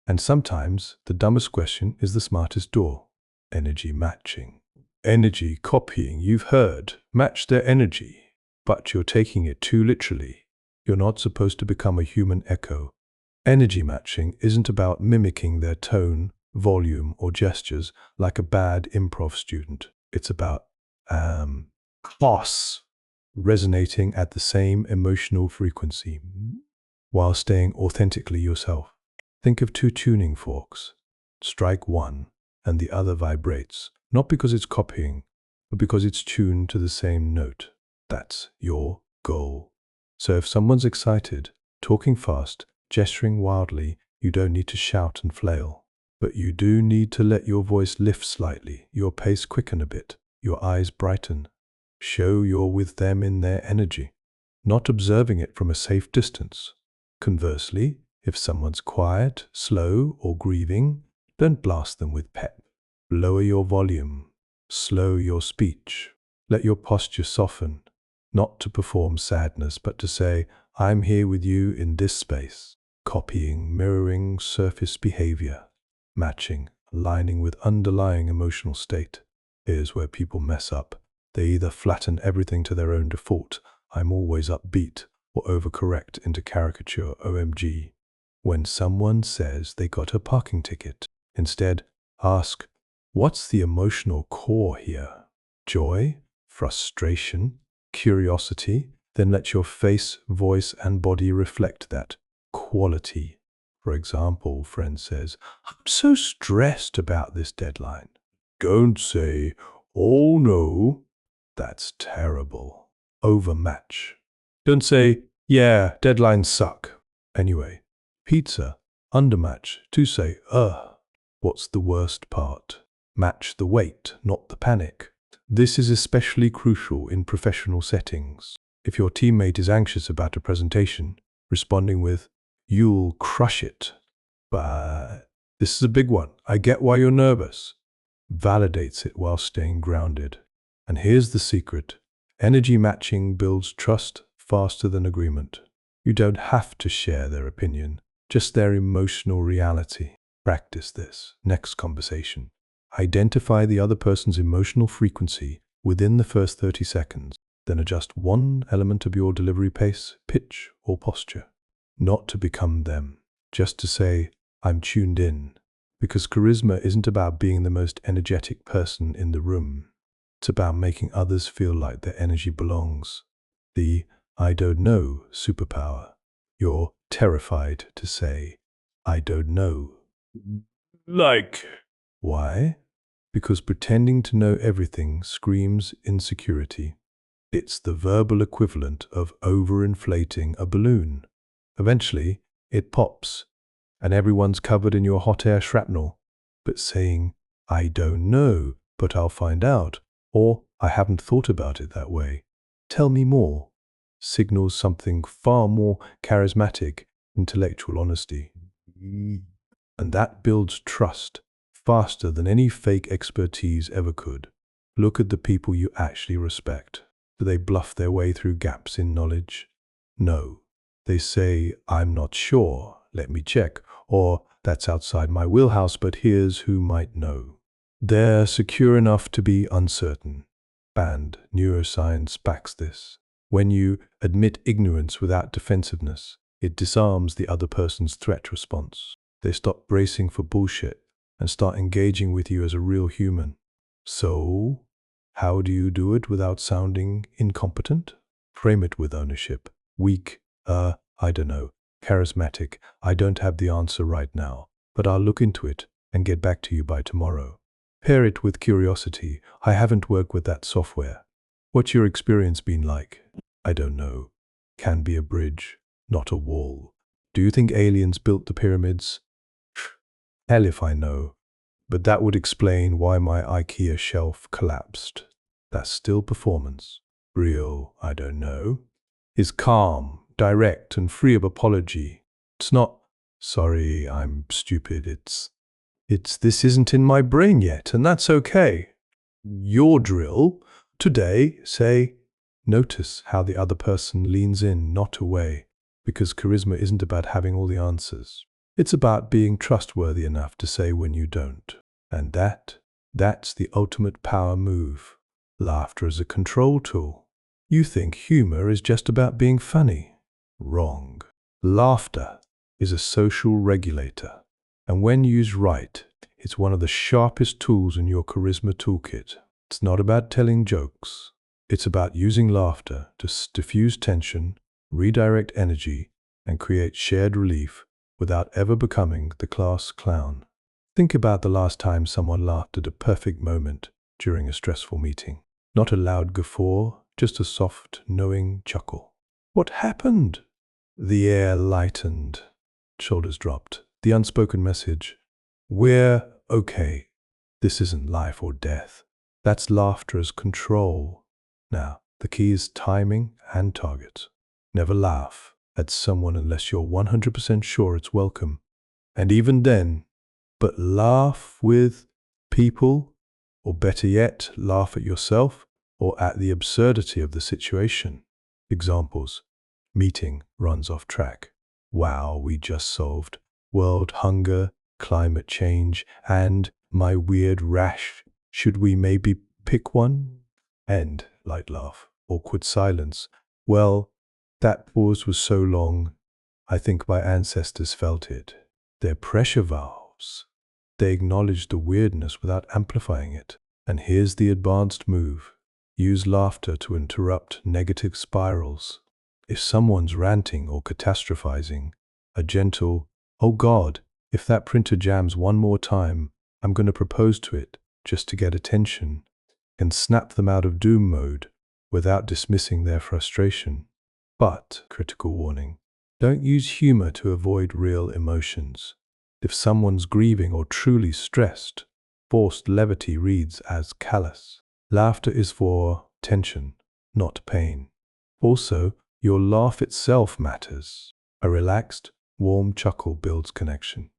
And sometimes the dumbest question is the smartest door. Energy matching. Energy copying, you've heard. Match their energy. But you're taking it too literally. You're not supposed to become a human echo. Energy matching isn't about mimicking their tone, volume, or gestures like a bad improv student. It's about, class, resonating at the same emotional frequency while staying authentically yourself. Think of two tuning forks. Strike one and the other vibrates, not because it's copying, but because it's tuned to the same note. That's your goal. So if someone's excited, talking fast, gesturing wildly, you don't need to shout and flail. But you do need to let your voice lift slightly, your pace quicken a bit, your eyes brighten. Show you're with them in their energy, not observing it from a safe distance. Conversely, if someone's quiet, slow, or grieving, don't blast them with pep. Lower your volume, slow your speech, let your posture soften, not to perform sadness, but to say, I'm here with you in this space. Copying, mirroring surface behavior, matching, aligning with underlying emotional state. Here's where people mess up. They either flatten everything to their own default, I'm always upbeat, or overcorrect into caricature, OMG. When someone says they got a parking ticket, instead ask, what's the emotional core here? Joy? Frustration? Curiosity? Then let your face, voice, and body reflect that quality. For example, friend says, I'm so stressed about this deadline. Don't say, oh no, that's terrible. Overmatch. Don't say, yeah, deadlines suck. Anyway, pizza, undermatch, to say, what's the worst part? Match the weight, not the panic. This is especially crucial in professional settings. If your teammate is anxious about a presentation, responding with, you'll crush it. But this is a big one. I get why you're nervous. Validates it while staying grounded. And here's the secret. Energy matching builds trust faster than agreement. You don't have to share their opinion, just their emotional reality. Practice this. Next conversation. Identify the other person's emotional frequency within the first 30 seconds. Then adjust one element of your delivery pace, pitch, or posture. Not to become them, just to say, I'm tuned in. Because charisma isn't about being the most energetic person in the room. It's about making others feel like their energy belongs. The I don't know superpower. You're terrified to say, I don't know. Like. Why? Because pretending to know everything screams insecurity. It's the verbal equivalent of overinflating a balloon. Eventually, it pops, and everyone's covered in your hot air shrapnel. But saying, I don't know, but I'll find out. Or I haven't thought about it that way. Tell me more. Signals something far more charismatic, intellectual honesty. And that builds trust faster than any fake expertise ever could. Look at the people you actually respect. Do they bluff their way through gaps in knowledge? No. They say, I'm not sure, let me check, or that's outside my wheelhouse, but here's who might know. They're secure enough to be uncertain. And neuroscience backs this. When you admit ignorance without defensiveness, it disarms the other person's threat response. They stop bracing for bullshit and start engaging with you as a real human. So, how do you do it without sounding incompetent? Frame it with ownership. Weak, I don't know. Charismatic, I don't have the answer right now, but I'll look into it and get back to you by tomorrow. Pair it with curiosity. I haven't worked with that software. What's your experience been like? I don't know. Can be a bridge, not a wall. Do you think aliens built the pyramids? Hell if I know. But that would explain why my IKEA shelf collapsed. That's still performance. Real, I don't know. Is calm, direct, and free of apology. It's not, sorry, I'm stupid. It's this isn't in my brain yet, and that's okay. Your drill, today, say, notice how the other person leans in, not away, because charisma isn't about having all the answers. It's about being trustworthy enough to say when you don't. And that's the ultimate power move. Laughter as a control tool. You think humor is just about being funny. Wrong. Laughter is a social regulator. And when used right, it's one of the sharpest tools in your charisma toolkit. It's not about telling jokes. It's about using laughter to diffuse tension, redirect energy, and create shared relief without ever becoming the class clown. Think about the last time someone laughed at a perfect moment during a stressful meeting. Not a loud guffaw, just a soft, knowing chuckle. What happened? The air lightened. Shoulders dropped. The unspoken message. We're okay. This isn't life or death. That's laughter as control. Now, the key is timing and target. Never laugh at someone unless you're 100% sure it's welcome. And even then, but laugh with people, or better yet, laugh at yourself or at the absurdity of the situation. Examples. Meeting runs off track. Wow, we just solved world hunger, climate change, and my weird rash. Should we maybe pick one? End, light laugh. Awkward silence. Well, that pause was so long, I think my ancestors felt it. They're pressure valves. They acknowledge the weirdness without amplifying it. And here's the advanced move. Use laughter to interrupt negative spirals. If someone's ranting or catastrophizing, a gentle, oh God, if that printer jams one more time, I'm going to propose to it just to get attention, can snap them out of doom mode without dismissing their frustration. But, critical warning, don't use humor to avoid real emotions. If someone's grieving or truly stressed, forced levity reads as callous. Laughter is for tension, not pain. Also, your laugh itself matters. A relaxed, warm chuckle builds connection.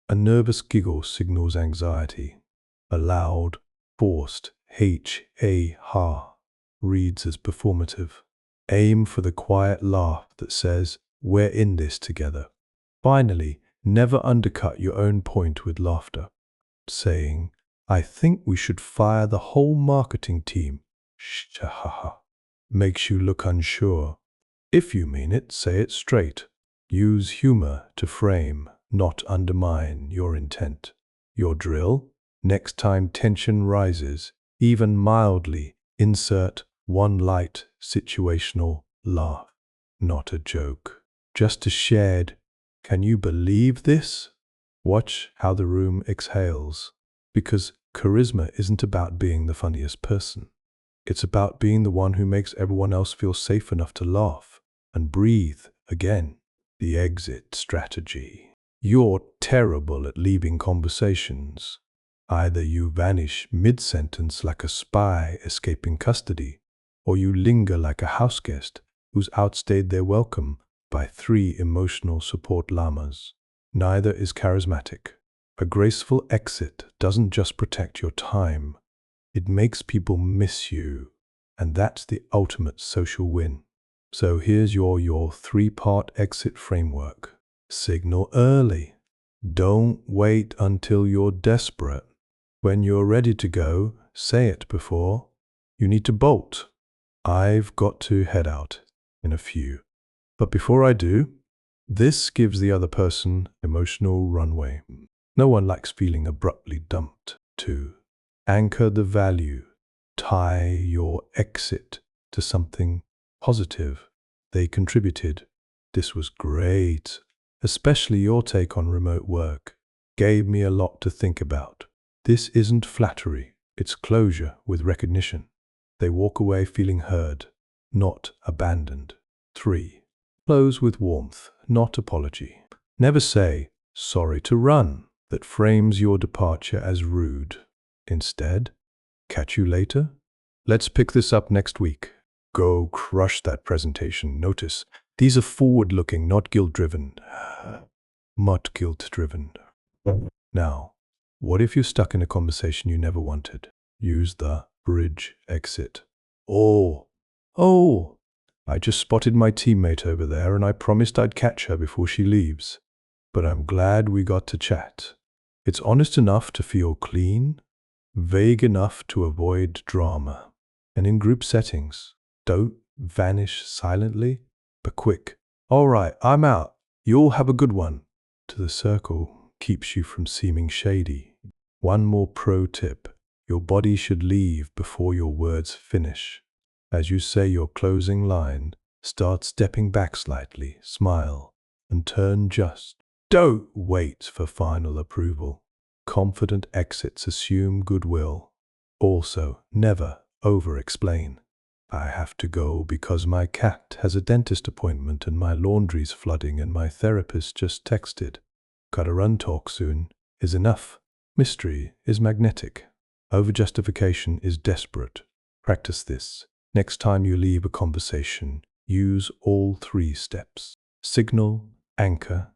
A nervous giggle signals anxiety. A loud, forced ha reads as performative. Aim for the quiet laugh that says, we're in this together. Finally, never undercut your own point with laughter. Saying, I think we should fire the whole marketing team. Shh-ha-ha. Makes you look unsure. If you mean it, say it straight. Use humor to frame, not undermine your intent. Your drill? Next time tension rises, even mildly, insert one light, situational laugh. Not a joke. Just a shared, can you believe this? Watch how the room exhales. Because charisma isn't about being the funniest person. It's about being the one who makes everyone else feel safe enough to laugh and breathe again. The exit strategy. You're terrible at leaving conversations. Either you vanish mid-sentence like a spy escaping custody, or you linger like a houseguest who's outstayed their welcome by 3 emotional support llamas. Neither is charismatic. A graceful exit doesn't just protect your time, it makes people miss you, and that's the ultimate social win. So here's your 3-part exit framework. Signal early. Don't wait until you're desperate. When you're ready to go, say it before you need to bolt. I've got to head out in a few. But before I do, this gives the other person emotional runway. No one likes feeling abruptly dumped. 2. Anchor the value. Tie your exit to something positive. They contributed. This was great. Especially your take on remote work. Gave me a lot to think about. This isn't flattery, it's closure with recognition. They walk away feeling heard, not abandoned. 3. Close with warmth, not apology. Never say, sorry to run, that frames your departure as rude. Instead, catch you later? Let's pick this up next week. Go crush that presentation. Notice, these are forward-looking, not guilt-driven. Not guilt-driven. Now, what if you're stuck in a conversation you never wanted? Use the bridge exit. Oh, I just spotted my teammate over there and I promised I'd catch her before she leaves. But I'm glad we got to chat. It's honest enough to feel clean, vague enough to avoid drama. And in group settings, don't vanish silently, but quick. All right, I'm out. You all have a good one. To the circle keeps you from seeming shady. One more pro tip. Your body should leave before your words finish. As you say your closing line, start stepping back slightly, smile, and turn just. Don't wait for final approval. Confident exits assume goodwill. Also, never over-explain. I have to go because my cat has a dentist appointment and my laundry's flooding and my therapist just texted. Gotta run, talk soon is enough. Mystery is magnetic. Overjustification is desperate. Practice this. Next time you leave a conversation, use all 3 steps. Signal, anchor.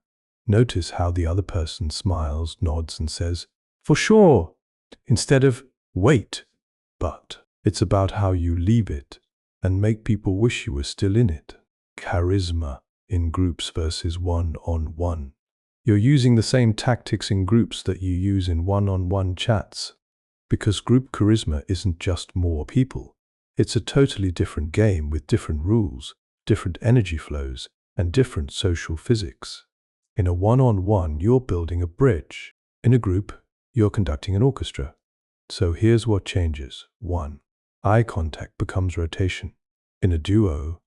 Notice how the other person smiles, nods, and says, "For sure," instead of "wait." But it's about how you leave it and make people wish you were still in it. Charisma in groups versus one-on-one. You're using the same tactics in groups that you use in one-on-one chats. Because group charisma isn't just more people. It's a totally different game with different rules, different energy flows, and different social physics. In a one-on-one, you're building a bridge. In a group, you're conducting an orchestra. So here's what changes. 1. Eye contact becomes rotation. In a duo,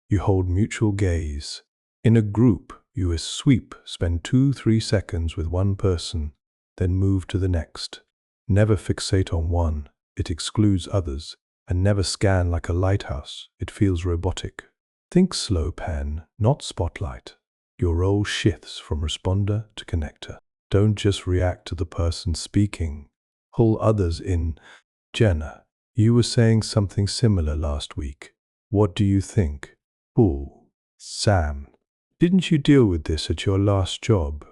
you hold mutual gaze. In a group, you sweep, spend 2-3 seconds with one person, then move to the next. Never fixate on one, it excludes others, and never scan like a lighthouse, it feels robotic. Think slow pan, not spotlight. Your role shifts from responder to connector. Don't just react to the person speaking. Pull others in. Jenna, you were saying something similar last week. What do you think? Cool. Sam, didn't you deal with this at your last job?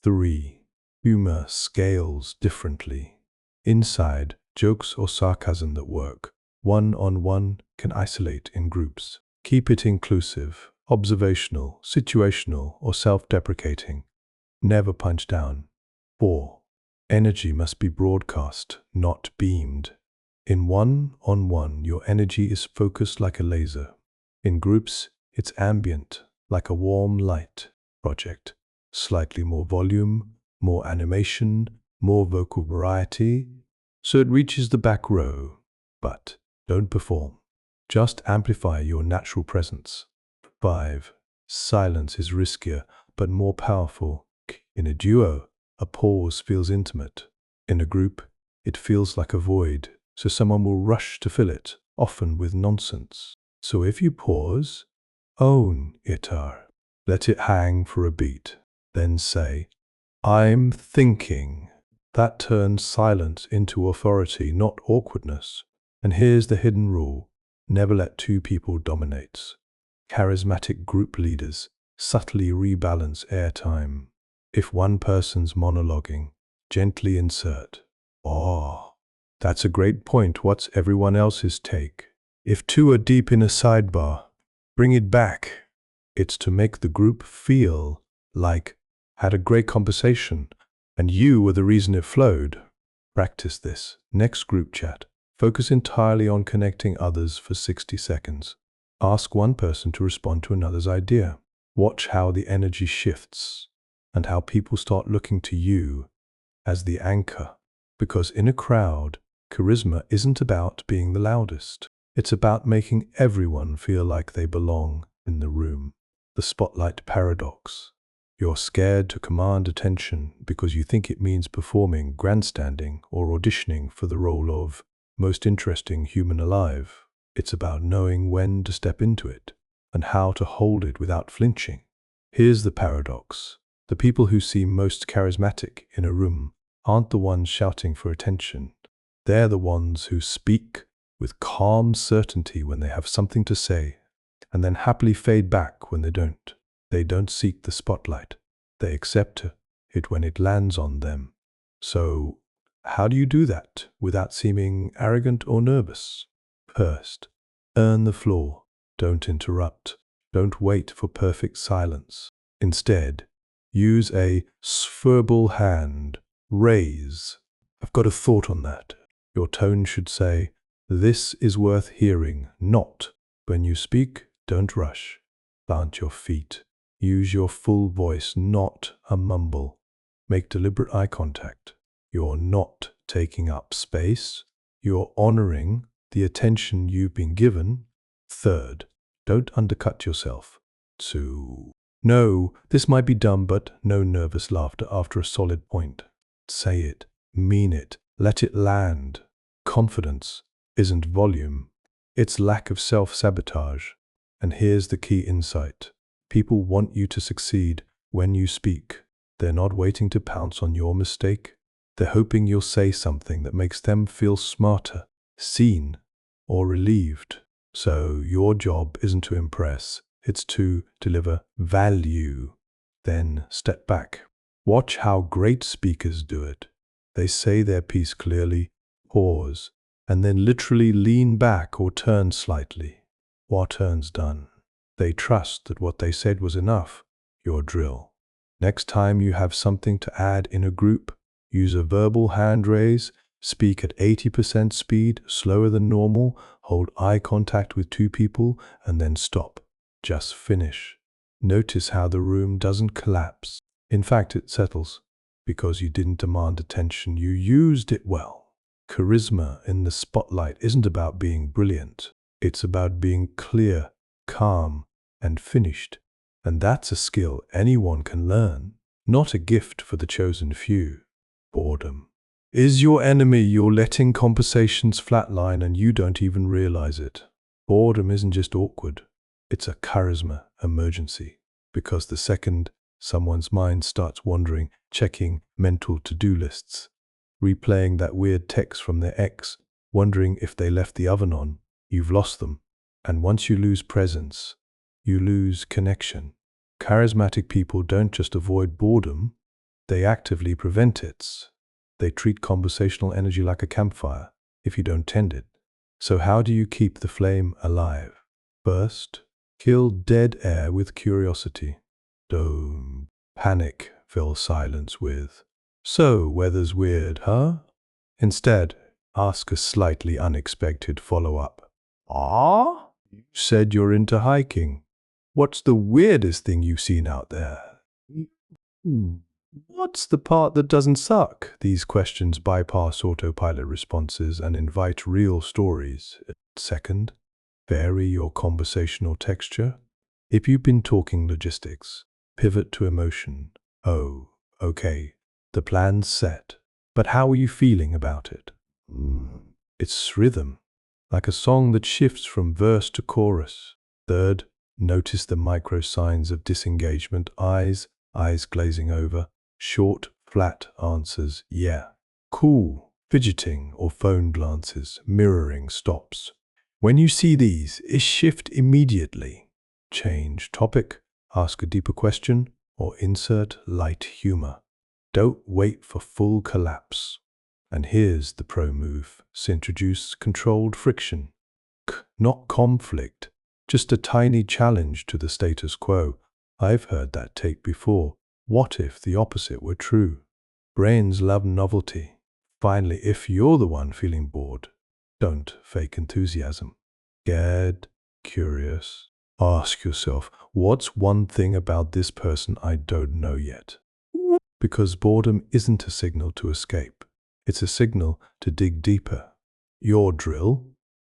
3. Humor scales differently. Inside, jokes or sarcasm that work. One-on-one can isolate in groups. Keep it inclusive, observational, situational, or self-deprecating. Never punch down. 4. Energy must be broadcast, not beamed. In one-on-one, your energy is focused like a laser. In groups, it's ambient, like a warm light. Project. Slightly more volume, more animation, more vocal variety, so it reaches the back row. But don't perform. Just amplify your natural presence. 5. Silence is riskier, but more powerful. In a duo, a pause feels intimate. In a group, it feels like a void, so someone will rush to fill it, often with nonsense. So if you pause, own it. Let it hang for a beat. Then say, "I'm thinking." That turns silence into authority, not awkwardness. And here's the hidden rule. Never let two people dominate. Charismatic group leaders subtly rebalance airtime. If one person's monologuing, gently insert, "Oh, that's a great point. What's everyone else's take?" If two are deep in a sidebar, bring it back. It's to make the group feel like had a great conversation and you were the reason it flowed. Practice this. Next group chat. Focus entirely on connecting others for 60 seconds. Ask one person to respond to another's idea. Watch how the energy shifts and how people start looking to you as the anchor. Because in a crowd, charisma isn't about being the loudest. It's about making everyone feel like they belong in the room. The spotlight paradox. You're scared to command attention because you think it means performing, grandstanding, or auditioning for the role of most interesting human alive. It's about knowing when to step into it and how to hold it without flinching. Here's the paradox. The people who seem most charismatic in a room aren't the ones shouting for attention. They're the ones who speak with calm certainty when they have something to say, and then happily fade back when they don't. They don't seek the spotlight. They accept it when it lands on them. So, how do you do that without seeming arrogant or nervous? First, earn the floor. Don't interrupt. Don't wait for perfect silence. Instead, use a verbal hand. Raise. I've got a thought on that. Your tone should say, "This is worth hearing," not, "When you speak, don't rush." Plant your feet. Use your full voice, not a mumble. Make deliberate eye contact. You're not taking up space. You're honoring the attention you've been given. Third, don't undercut yourself. 2. No, this might be dumb, but no nervous laughter after a solid point. Say it. Mean it. Let it land. Confidence isn't volume. It's lack of self-sabotage. And here's the key insight. People want you to succeed when you speak. They're not waiting to pounce on your mistake. They're hoping you'll say something that makes them feel smarter, seen, or relieved. So your job isn't to impress, it's to deliver value. Then step back. Watch how great speakers do it. They say their piece clearly, pause, and then literally lean back or turn slightly. What turn's done? They trust that what they said was enough, your drill. Next time you have something to add in a group, use a verbal hand raise, speak at 80% speed, slower than normal, hold eye contact with two people, and then stop. Just finish. Notice how the room doesn't collapse. In fact, it settles, because you didn't demand attention, you used it well. Charisma in the spotlight isn't about being brilliant. It's about being clear, calm, and finished. And that's a skill anyone can learn, not a gift for the chosen few. Boredom is your enemy. You're letting conversations flatline and you don't even realize it. Boredom isn't just awkward. It's a charisma emergency. Because the second someone's mind starts wandering, checking mental to-do lists, replaying that weird text from their ex, wondering if they left the oven on, you've lost them. And once you lose presence, you lose connection. Charismatic people don't just avoid boredom, they actively prevent it. They treat conversational energy like a campfire if you don't tend it. So how do you keep the flame alive? First, kill dead air with curiosity. Don't panic, fill silence with, "So, weather's weird, huh?" Instead, ask a slightly unexpected follow-up. "Ah? You said you're into hiking. What's the weirdest thing you've seen out there?" What's the part that doesn't suck? These questions bypass autopilot responses and invite real stories. Second, vary your conversational texture. If you've been talking logistics, pivot to emotion. "Oh, okay, the plan's set. But how are you feeling about it?" It's rhythm, like a song that shifts from verse to chorus. Third, notice the micro signs of disengagement. Eyes glazing over. Short, flat answers, "Yeah," Cool, fidgeting or phone glances, mirroring stops. When you see these, shift immediately. Change topic, ask a deeper question, or insert light humor. Don't wait for full collapse. And here's the pro move. Introduce controlled friction. Not conflict, just a tiny challenge to the status quo. I've heard that take before. What if the opposite were true? Brains love novelty. Finally, if you're the one feeling bored, don't fake enthusiasm. Scared, curious. Ask yourself, what's one thing about this person I don't know yet? Because boredom isn't a signal to escape. It's a signal to dig deeper. Your drill.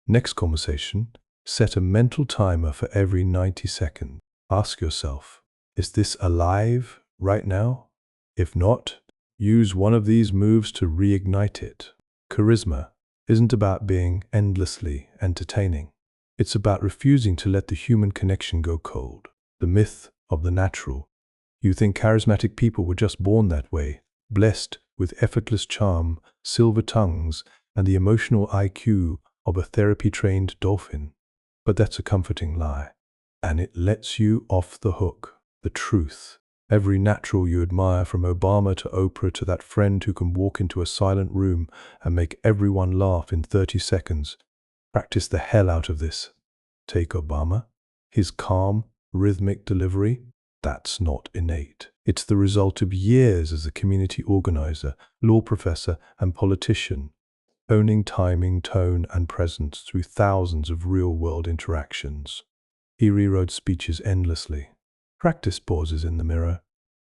Next conversation, set a mental timer for every 90 seconds. Ask yourself, is this alive right now? If not, use one of these moves to reignite it. Charisma isn't about being endlessly entertaining. It's about refusing to let the human connection go cold. The myth of the natural. You think charismatic people were just born that way, blessed with effortless charm, silver tongues, and the emotional IQ of a therapy-trained dolphin. But that's a comforting lie. And it lets you off the hook. The truth. Every natural you admire, from Obama to Oprah to that friend who can walk into a silent room and make everyone laugh in 30 seconds. Practice the hell out of this. Take Obama. His calm, rhythmic delivery. That's not innate. It's the result of years as a community organizer, law professor, and politician, honing timing, tone, and presence through thousands of real-world interactions. He rewrote speeches endlessly, practiced pauses in the mirror,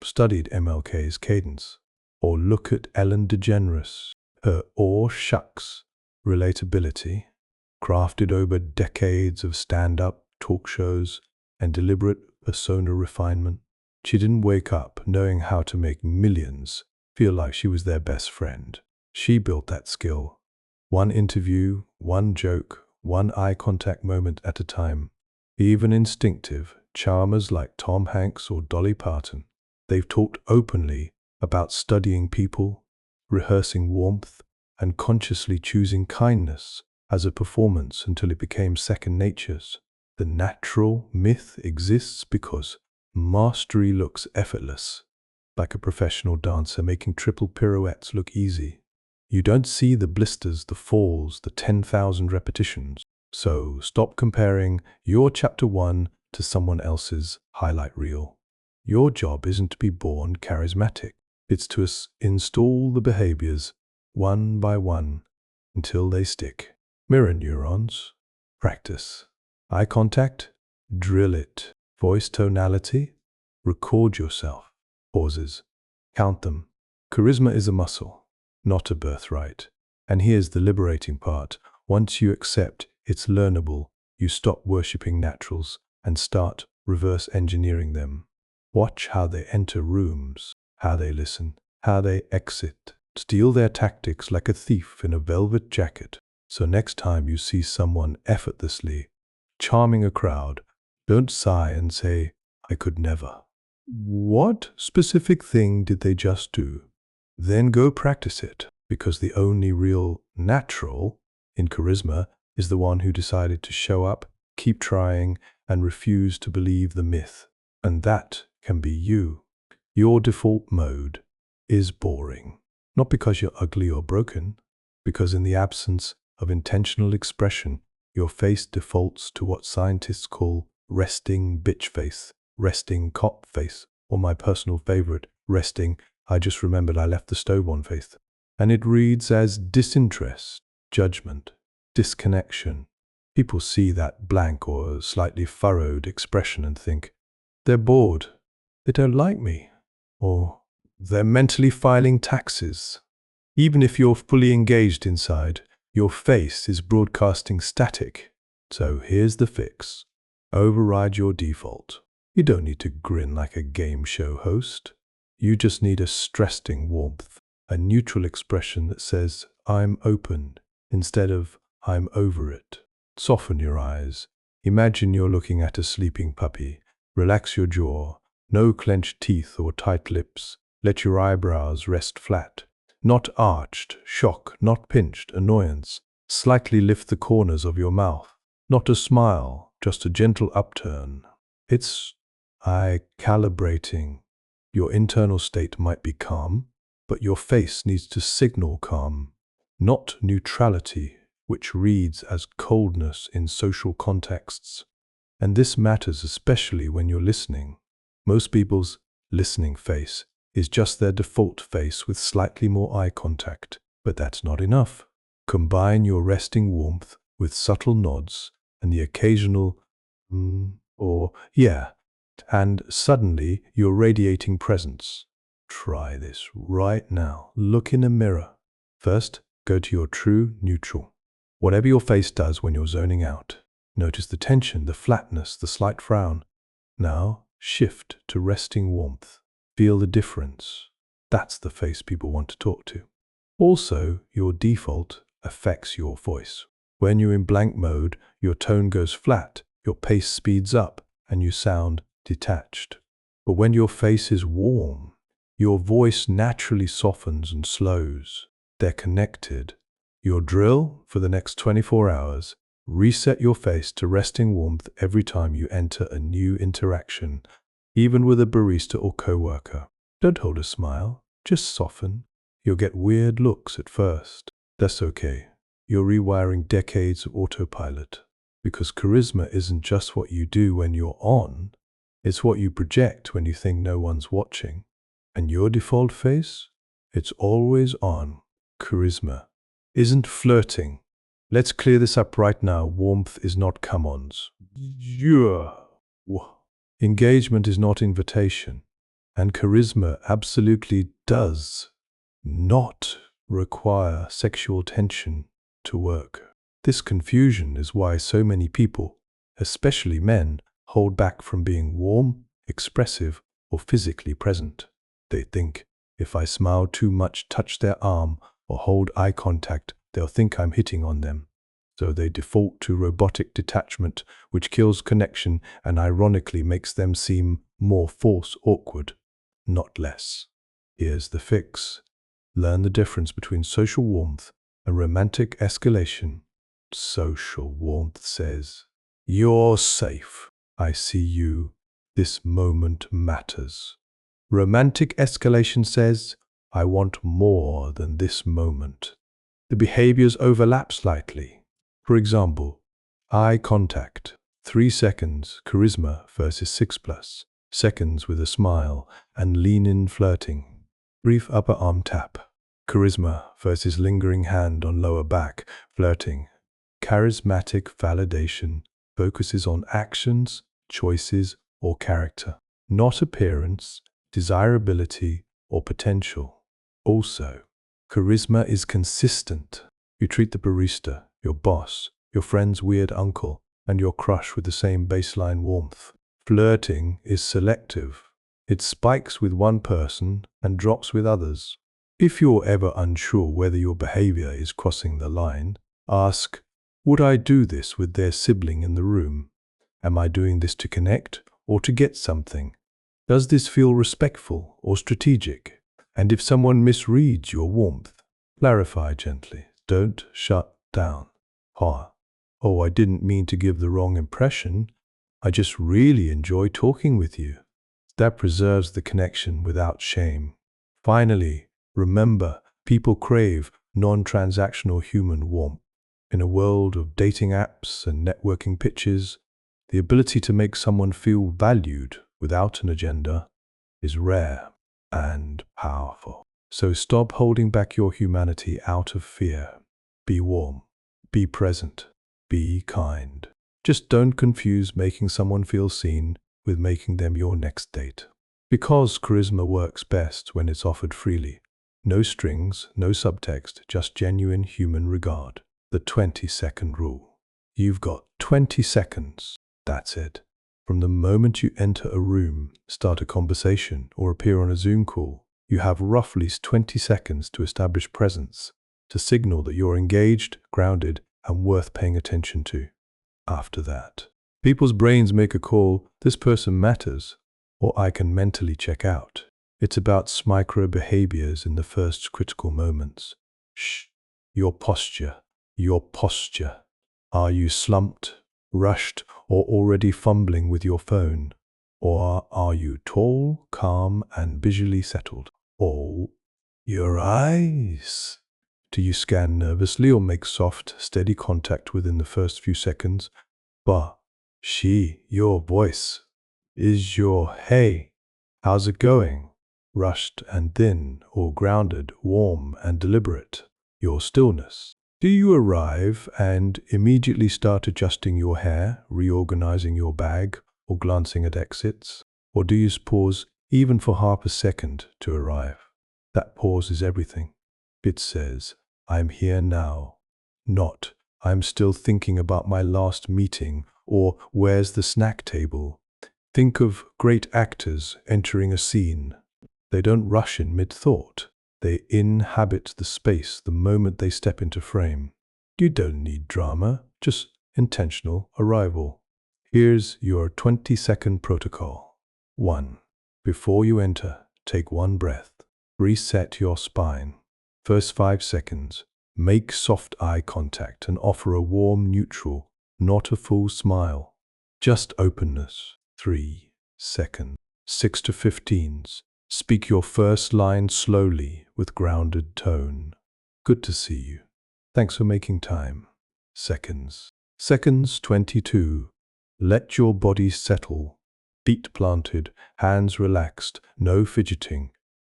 studied MLK's cadence, or look at Ellen DeGeneres, her "aw shucks" relatability, crafted over decades of stand-up, talk shows, and deliberate persona refinement. She didn't wake up knowing how to make millions feel like she was their best friend. She built that skill. One interview, one joke, one eye contact moment at a time. Even instinctive charmers like Tom Hanks or Dolly Parton, they've talked openly about studying people, rehearsing warmth, and consciously choosing kindness as a performance until it became second nature's. The natural myth exists because mastery looks effortless, like a professional dancer making triple pirouettes look easy. You don't see the blisters, the falls, the 10,000 repetitions. So stop comparing your chapter 1 to someone else's highlight reel. Your job isn't to be born charismatic. It's to install the behaviors one by one until they stick. Mirror neurons. Practice. Eye contact. Drill it. Voice tonality. Record yourself. Pauses. Count them. Charisma is a muscle, not a birthright. And here's the liberating part. Once you accept it's learnable, you stop worshipping naturals and start reverse engineering them. Watch how they enter rooms, how they listen, how they exit. Steal their tactics like a thief in a velvet jacket. So next time you see someone effortlessly charming a crowd, don't sigh and say, "I could never." What specific thing did they just do? Then go practice it, because the only real natural in charisma is the one who decided to show up, keep trying, and refuse to believe the myth. And that can be you. Your default mode is boring. Not because you're ugly or broken, because in the absence of intentional expression, your face defaults to what scientists call resting bitch face, resting cop face, or my personal favorite, resting "I just remembered I left the stove on" face. And it reads as disinterest, judgment, disconnection. People see that blank or slightly furrowed expression and think, they're bored, they don't like me, or they're mentally filing taxes. Even if you're fully engaged inside, your face is broadcasting static. So here's the fix. Override your default. You don't need to grin like a game show host. You just need a stressing warmth, a neutral expression that says, "I'm open," instead of "I'm over it." Soften your eyes. Imagine you're looking at a sleeping puppy. Relax your jaw. No clenched teeth or tight lips. Let your eyebrows rest flat. Not arched, shock, not pinched, annoyance. Slightly lift the corners of your mouth. Not a smile, just a gentle upturn. It's eye calibrating. Your internal state might be calm, but your face needs to signal calm, not neutrality, which reads as coldness in social contexts. And this matters especially when you're listening. Most people's listening face is just their default face with slightly more eye contact, but that's not enough. Combine your resting warmth with subtle nods and the occasional or yeah, and suddenly you're radiating presence. Try this right now. Look in a mirror. First, go to your true neutral. Whatever your face does when you're zoning out. Notice the tension, the flatness, the slight frown. Now, shift to resting warmth. Feel the difference. That's the face people want to talk to. Also, your default affects your voice. When you're in blank mode, your tone goes flat, your pace speeds up, and you sound detached. But when your face is warm, your voice naturally softens and slows. They're connected. Your drill for the next 24 hours, reset your face to resting warmth every time you enter a new interaction, even with a barista or coworker. Don't hold a smile, just soften. You'll get weird looks at first. That's okay. You're rewiring decades of autopilot. Because charisma isn't just what you do when you're on, it's what you project when you think no one's watching. And your default face? It's always on. Charisma isn't flirting. Let's clear this up right now. Warmth is not come-ons. Yeah. Engagement is not invitation. And charisma absolutely does not require sexual tension to work. This confusion is why so many people, especially men, hold back from being warm, expressive, or physically present. They think, if I smile too much, touch their arm, or hold eye contact, they'll think I'm hitting on them. So they default to robotic detachment, which kills connection and ironically makes them seem more force awkward, not less. Here's the fix. Learn the difference between social warmth and romantic escalation. Social warmth says, "You're safe. I see you. This moment matters." Romantic escalation says, "I want more than this moment." The behaviors overlap slightly. For example, eye contact, 3 seconds, charisma versus 6+ seconds with a smile, and lean-in flirting. Brief upper arm tap, charisma versus lingering hand on lower back, flirting. Charismatic validation focuses on actions, choices, or character, not appearance, desirability, or potential. Also, charisma is consistent. You treat the barista, your boss, your friend's weird uncle, and your crush with the same baseline warmth. Flirting is selective. It spikes with one person and drops with others. If you're ever unsure whether your behavior is crossing the line, ask, would I do this with their sibling in the room? Am I doing this to connect or to get something? Does this feel respectful or strategic? And if someone misreads your warmth, clarify gently. Don't shut down. Oh, I didn't mean to give the wrong impression. I just really enjoy talking with you. That preserves the connection without shame. Finally, remember, people crave non-transactional human warmth. In a world of dating apps and networking pitches, the ability to make someone feel valued without an agenda is rare and powerful. So stop holding back your humanity out of fear. Be warm, be present, be kind. Just don't confuse making someone feel seen with making them your next date. Because charisma works best when it's offered freely. No strings, no subtext, just genuine human regard. The 20-second rule. You've got 20 seconds. That's it. From the moment you enter a room, start a conversation, or appear on a Zoom call, you have roughly 20 seconds to establish presence, to signal that you're engaged, grounded, and worth paying attention to. After that, people's brains make a call, this person matters, or I can mentally check out. It's about micro behaviors in the first critical moments. Shh. Your posture. Your posture. Are you slumped, rushed, or already fumbling with your phone? Or are you tall, calm, and visually settled? Oh, your eyes. Do you scan nervously or make soft, steady contact within the first few seconds? But your voice is your hey, how's it going? Rushed and thin, or grounded, warm and deliberate? Your stillness. Do you arrive and immediately start adjusting your hair, reorganizing your bag, or glancing at exits? Or do you pause even for half a second to arrive? That pause is everything. It says, I'm here now. Not, I'm still thinking about my last meeting, or where's the snack table? Think of great actors entering a scene. They don't rush in mid-thought. They inhabit the space the moment they step into frame. You don't need drama, just intentional arrival. Here's your 20-second protocol. 1. Before you enter, take one breath. Reset your spine. First 5 seconds, make soft eye contact and offer a warm neutral, not a full smile. Just openness. 3 seconds. 6 to 15s. Speak your first line slowly with grounded tone. Good to see you. Thanks for making time. Seconds. Seconds 22. Let your body settle. Feet planted, hands relaxed, no fidgeting.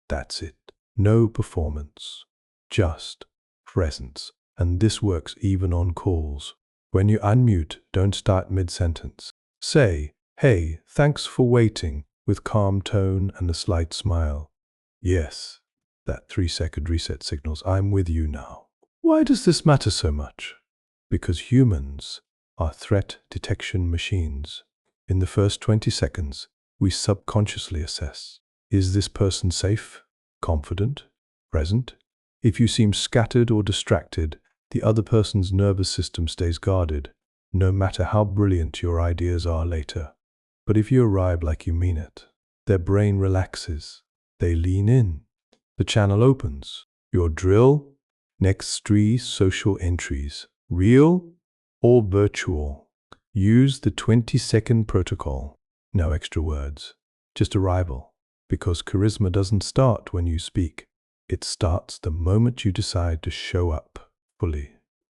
That's it. No performance. Just presence. And this works even on calls. When you unmute, don't start mid-sentence. Say, hey, thanks for waiting, with calm tone and a slight smile. Yes, that 3-second reset signals I'm with you now. Why does this matter so much? Because humans are threat detection machines. In the first 20 seconds, we subconsciously assess. Is this person safe, confident, present? If you seem scattered or distracted, the other person's nervous system stays guarded, no matter how brilliant your ideas are later. But if you arrive like you mean it, their brain relaxes. They lean in. The channel opens. Your drill? Next 3 social entries. Real or virtual? Use the 20-second protocol. No extra words. Just arrival. Because charisma doesn't start when you speak. It starts the moment you decide to show up fully.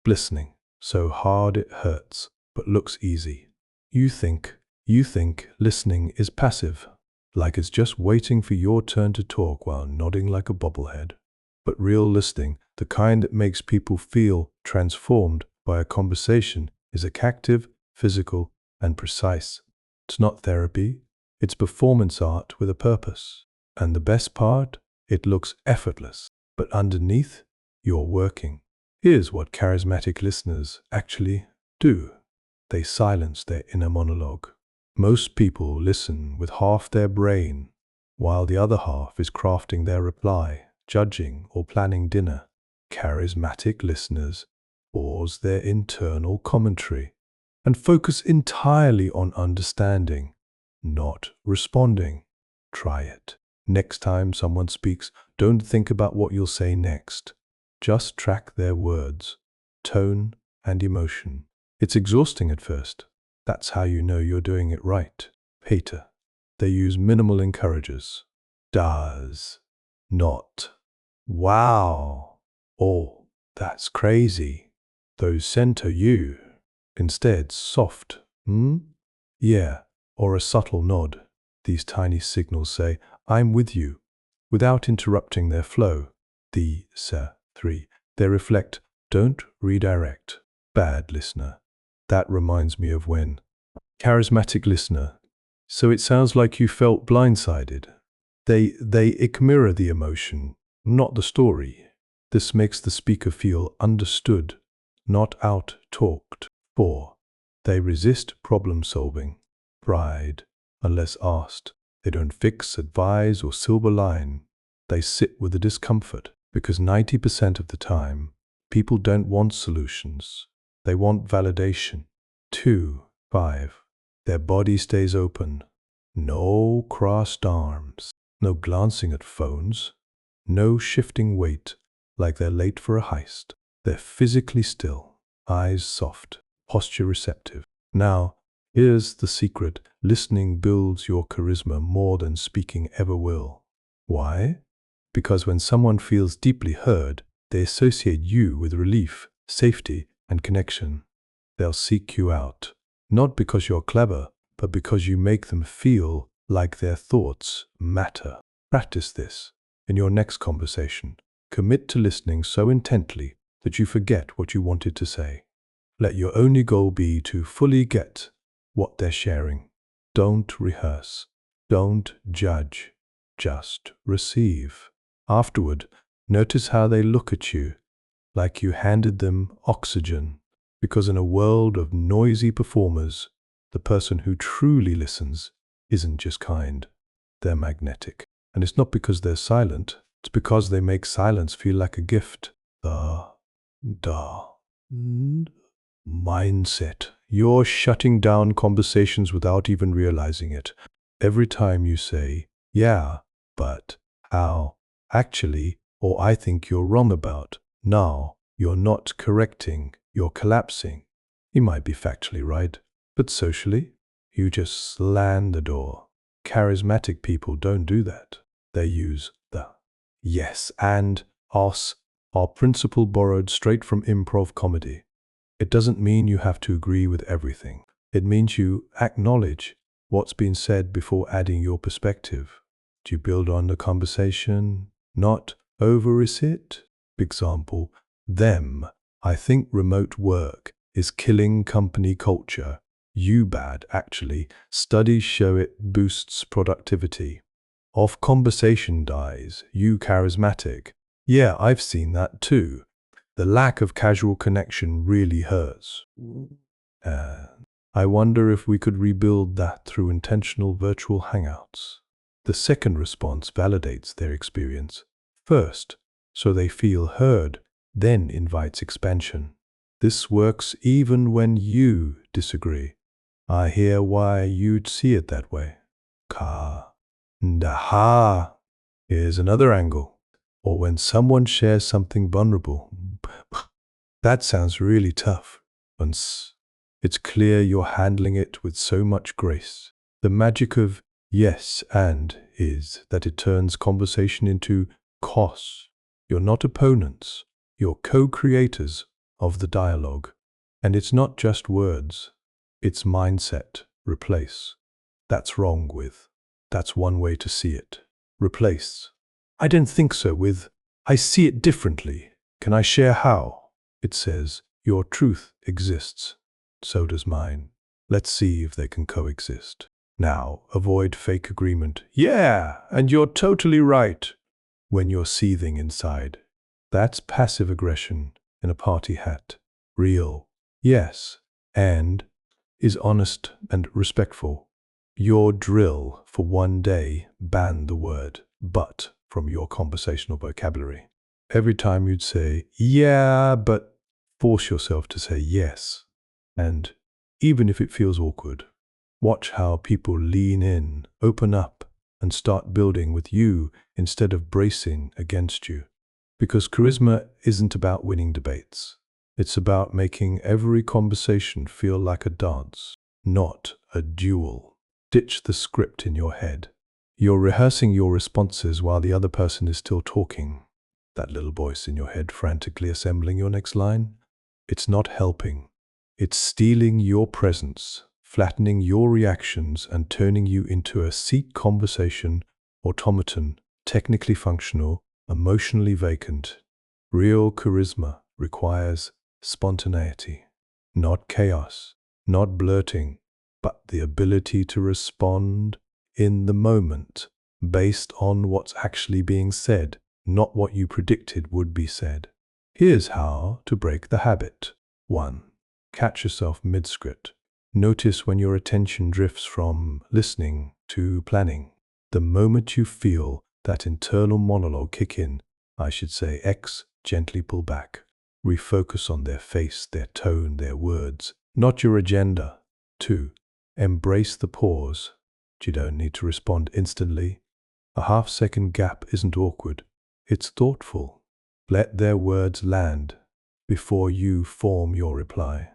Listening. So hard it hurts, but looks easy. You think listening is passive, like it's just waiting for your turn to talk while nodding like a bobblehead. But real listening, the kind that makes people feel transformed by a conversation, is active, physical, and precise. It's not therapy, it's performance art with a purpose. And the best part, it looks effortless, but underneath, you're working. Here's what charismatic listeners actually do. They silence their inner monologue. Most people listen with half their brain, while the other half is crafting their reply, judging, or planning dinner. Charismatic listeners pause their internal commentary and focus entirely on understanding, not responding. Try it. Next time someone speaks, don't think about what you'll say next. Just track their words, tone, and emotion. It's exhausting at first. That's how you know you're doing it right. Peter. They use minimal encouragers. Does. Not. Wow. Oh, that's crazy. Those center you. Instead, soft. Yeah. Or a subtle nod. These tiny signals say, I'm with you, without interrupting their flow. The 3. They reflect, don't redirect. Bad listener. That reminds me of when. Charismatic listener. So it sounds like you felt blindsided. They mirror the emotion, not the story. This makes the speaker feel understood, not out-talked. 4. They resist problem solving. Pride. Unless asked. They don't fix, advise, or silver line. They sit with the discomfort, because 90% of the time, people don't want solutions. They want validation. 5. Their body stays open. No crossed arms. No glancing at phones. No shifting weight like they're late for a heist. They're physically still, eyes soft, posture receptive. Now, here's the secret. Listening builds your charisma more than speaking ever will. Why? Because when someone feels deeply heard, they associate you with relief, safety, and connection. They'll seek you out, not because you're clever, but because you make them feel like their thoughts matter. Practice this in your next conversation. Commit to listening so intently that you forget what you wanted to say. Let your only goal be to fully get what they're sharing. Don't rehearse. Don't judge. Just receive. Afterward, notice how they look at you, like you handed them oxygen. Because in a world of noisy performers, the person who truly listens isn't just kind. They're magnetic. And it's not because they're silent. It's because they make silence feel like a gift. The mindset. You're shutting down conversations without even realizing it. Every time you say, yeah, but, how, actually, or I think you're wrong about. Now, you're not correcting, you're collapsing. You might be factually right, but socially, you just slam the door. Charismatic people don't do that. They use the yes and os, our principle borrowed straight from improv comedy. It doesn't mean you have to agree with everything. It means you acknowledge what's been said before adding your perspective. Do you build on the conversation, not over-it? Example, them. I think remote work is killing company culture. You bad, actually. Studies show it boosts productivity. Off conversation dies. You charismatic. Yeah, I've seen that too. The lack of casual connection really hurts. I wonder if we could rebuild that through intentional virtual hangouts. The second response validates their experience. First, so they feel heard, then invites expansion. This works even when you disagree. I hear why you'd see it that way. Aha! Here's another angle. Or when someone shares something vulnerable. That sounds really tough. Once it's clear you're handling it with so much grace. The magic of yes and is that it turns conversation into cos. You're not opponents. You're co-creators of the dialogue. And it's not just words. It's mindset. Replace. That's wrong with. That's one way to see it. Replace. I don't think so with. I see it differently. Can I share how? It says, your truth exists. So does mine. Let's see if they can coexist. Now, avoid fake agreement. Yeah, and you're totally right. When you're seething inside. That's passive aggression in a party hat. Real. Yes. And is honest and respectful. Your drill for one day, ban the word but from your conversational vocabulary. Every time you'd say, yeah, but force yourself to say yes. And even if it feels awkward, watch how people lean in, open up, and start building with you instead of bracing against you. Because charisma isn't about winning debates. It's about making every conversation feel like a dance, not a duel. Ditch the script in your head. You're rehearsing your responses while the other person is still talking. That little voice in your head frantically assembling your next line. It's not helping. It's stealing your presence, flattening your reactions, and turning you into a seat conversation automaton, technically functional, emotionally vacant. Real charisma requires spontaneity, not chaos, not blurting, but the ability to respond in the moment, based on what's actually being said, not what you predicted would be said. Here's how to break the habit. 1. Catch yourself mid-script. Notice when your attention drifts from listening to planning. The moment you feel that internal monologue kick in, I should say X, gently pull back. Refocus on their face, their tone, their words, not your agenda. 2. Embrace the pause. You don't need to respond instantly. A half-second gap isn't awkward. It's thoughtful. Let their words land before you form your reply.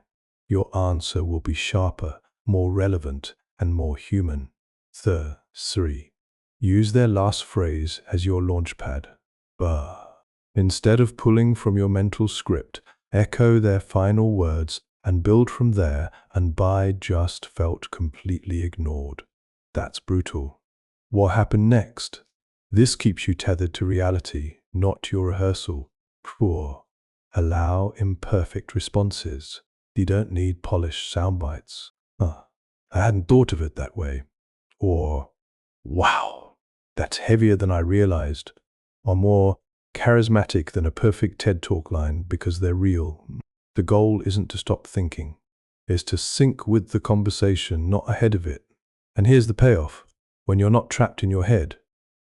Your answer will be sharper, more relevant, and more human. 3. Use their last phrase as your launchpad. Bah. Instead of pulling from your mental script, echo their final words and build from there. And "by just" felt completely ignored. That's brutal. What happened next? This keeps you tethered to reality, not your rehearsal. Poor. Allow imperfect responses. You don't need polished sound bites. I hadn't thought of it that way. Or, wow, that's heavier than I realized. Or more charismatic than a perfect TED Talk line because they're real. The goal isn't to stop thinking. It's to sync with the conversation, not ahead of it. And here's the payoff. When you're not trapped in your head,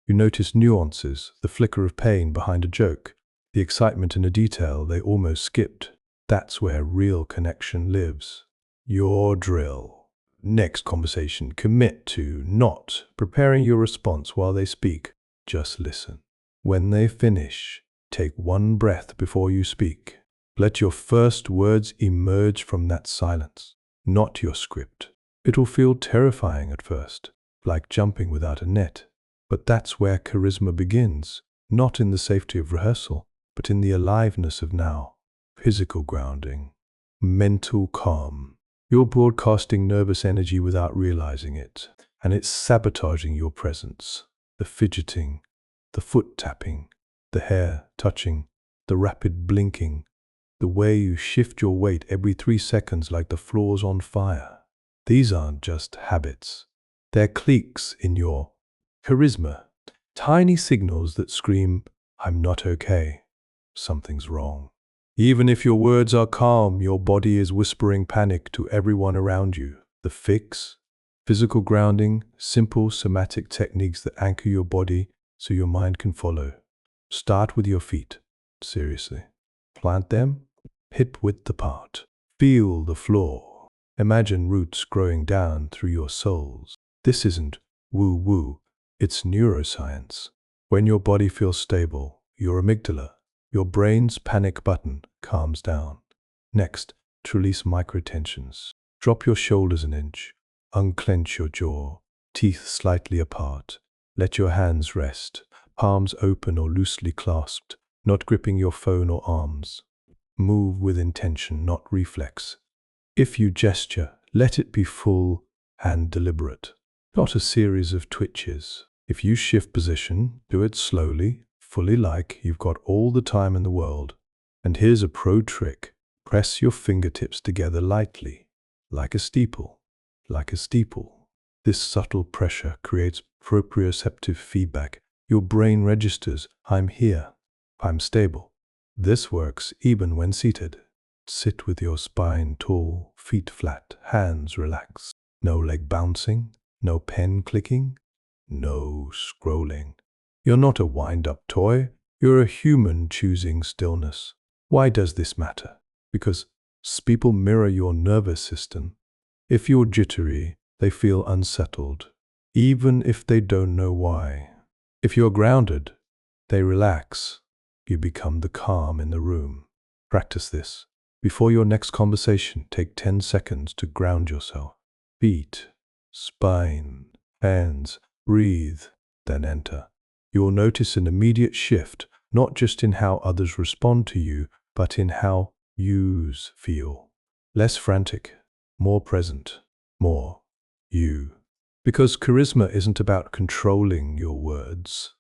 you notice nuances, the flicker of pain behind a joke, the excitement in a detail they almost skipped. That's where real connection lives. Your drill. Next conversation, commit to not preparing your response while they speak. Just listen. When they finish, take one breath before you speak. Let your first words emerge from that silence, not your script. It'll feel terrifying at first, like jumping without a net. But that's where charisma begins, not in the safety of rehearsal, but in the aliveness of now. Physical grounding. Mental calm. You're broadcasting nervous energy without realizing it, and it's sabotaging your presence. The fidgeting, the foot tapping, the hair touching, the rapid blinking, the way you shift your weight every 3 seconds like the floor's on fire. These aren't just habits. They're cliques in your charisma. Tiny signals that scream, "I'm not okay. Something's wrong." Even if your words are calm, your body is whispering panic to everyone around you. The fix? Physical grounding, simple somatic techniques that anchor your body so your mind can follow. Start with your feet. Seriously. Plant them, hip width apart. Feel the floor. Imagine roots growing down through your soles. This isn't woo-woo, it's neuroscience. When your body feels stable, your amygdala, your brain's panic button, calms down. Next, to release microtensions. Drop your shoulders an inch. Unclench your jaw, teeth slightly apart. Let your hands rest, palms open or loosely clasped, not gripping your phone or arms. Move with intention, not reflex. If you gesture, let it be full and deliberate, not a series of twitches. If you shift position, do it slowly, fully, like you've got all the time in the world. And here's a pro trick. Press your fingertips together lightly, like a steeple. Like a steeple. This subtle pressure creates proprioceptive feedback. Your brain registers, "I'm here. I'm stable." This works even when seated. Sit with your spine tall, feet flat, hands relaxed. No leg bouncing, no pen clicking, no scrolling. You're not a wind-up toy. You're a human choosing stillness. Why does this matter? Because people mirror your nervous system. If you're jittery, they feel unsettled, even if they don't know why. If you're grounded, they relax. You become the calm in the room. Practice this. Before your next conversation, take 10 seconds to ground yourself. Feet, spine, hands, breathe, then enter. You will notice an immediate shift, not just in how others respond to you, but in how you feel. Less frantic, more present, more you. Because charisma isn't about controlling your words.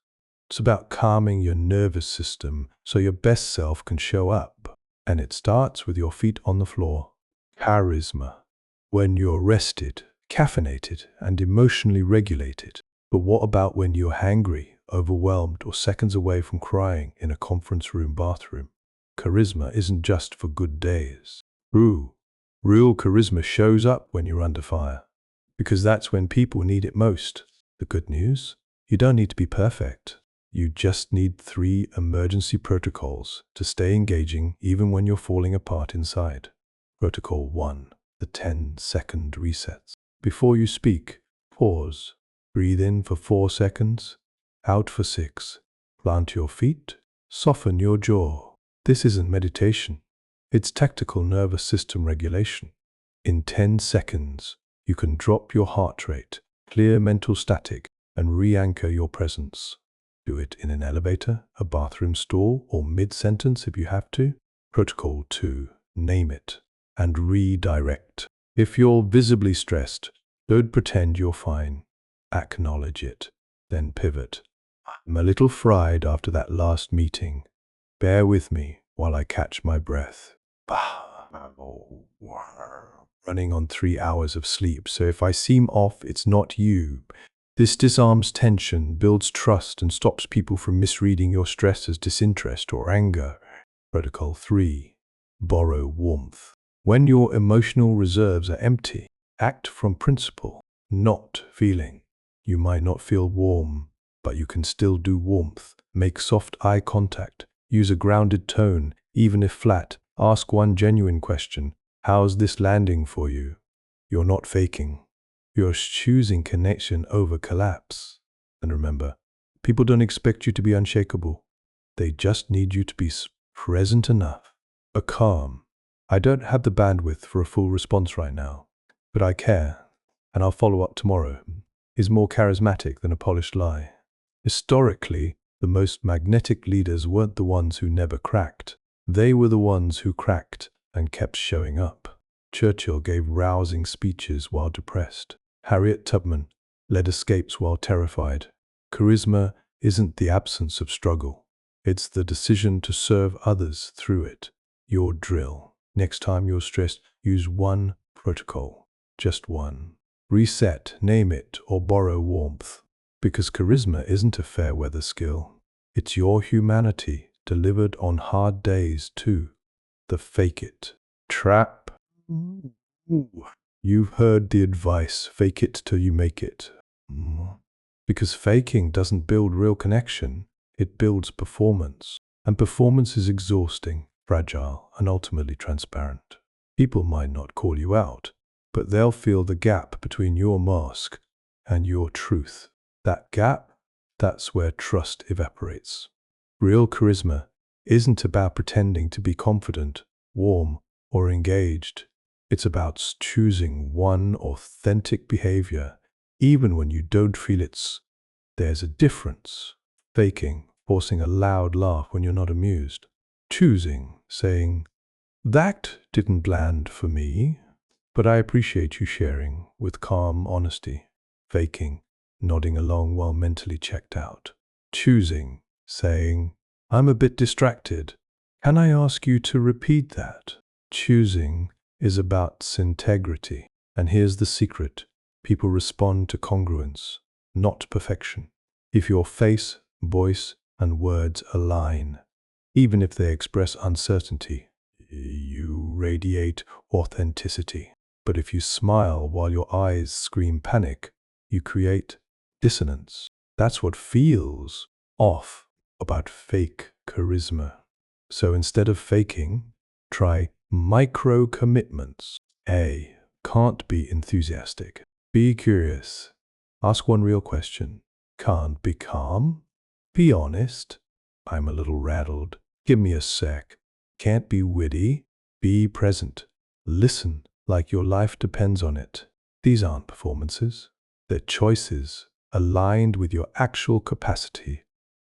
It's about calming your nervous system so your best self can show up. And it starts with your feet on the floor. Charisma. When you're rested, caffeinated, and emotionally regulated. But what about when you're hangry, overwhelmed, or seconds away from crying in a conference room bathroom? Charisma isn't just for good days. Real charisma shows up when you're under fire. Because that's when people need it most. The good news? You don't need to be perfect. You just need 3 emergency protocols to stay engaging even when you're falling apart inside. Protocol 1. The 10-second resets. Before you speak, pause. Breathe in for 4 seconds. Out for 6. Plant your feet, soften your jaw. This isn't meditation. It's tactical nervous system regulation. In 10 seconds, you can drop your heart rate, clear mental static, and re-anchor your presence. Do it in an elevator, a bathroom stall, or mid-sentence if you have to. Protocol 2. Name it and redirect. If you're visibly stressed, don't pretend you're fine. Acknowledge it, then pivot. I'm a little fried after that last meeting. Bear with me while I catch my breath. Running on 3 hours of sleep, so if I seem off, it's not you. This disarms tension, builds trust, and stops people from misreading your stress as disinterest or anger. Protocol 3. Borrow warmth. When your emotional reserves are empty, act from principle, not feeling. You might not feel warm, but you can still do warmth. Make soft eye contact. Use a grounded tone, even if flat. Ask one genuine question. How's this landing for you? You're not faking. You're choosing connection over collapse. And remember, people don't expect you to be unshakable. They just need you to be present enough. A calm. I don't have the bandwidth for a full response right now, but I care, and I'll follow up tomorrow, is more charismatic than a polished lie. Historically, the most magnetic leaders weren't the ones who never cracked. They were the ones who cracked and kept showing up. Churchill gave rousing speeches while depressed. Harriet Tubman led escapes while terrified. Charisma isn't the absence of struggle. It's the decision to serve others through it. Your drill. Next time you're stressed, use one protocol. Just one. Reset, name it, or borrow warmth. Because charisma isn't a fair weather skill. It's your humanity delivered on hard days too. The fake it trap. You've heard the advice, fake it till you make it. Because faking doesn't build real connection, it builds performance. And performance is exhausting, fragile, and ultimately transparent. People might not call you out, but they'll feel the gap between your mask and your truth. That gap, that's where trust evaporates. Real charisma isn't about pretending to be confident, warm, or engaged. It's about choosing one authentic behavior, even when you don't feel it's. There's a difference. Faking, forcing a loud laugh when you're not amused. Choosing, saying, that didn't land for me, but I appreciate you sharing with calm honesty. Faking, nodding along while mentally checked out. Choosing, saying, I'm a bit distracted. Can I ask you to repeat that? Choosing is about integrity. And here's the secret. People respond to congruence, not perfection. If your face, voice, and words align, even if they express uncertainty, you radiate authenticity. But if you smile while your eyes scream panic, you create dissonance. That's what feels off about fake charisma. So instead of faking, try micro commitments. A. Can't be enthusiastic. Be curious. Ask one real question. Can't be calm? Be honest. I'm a little rattled. Give me a sec. Can't be witty? Be present. Listen like your life depends on it. These aren't performances. They're choices aligned with your actual capacity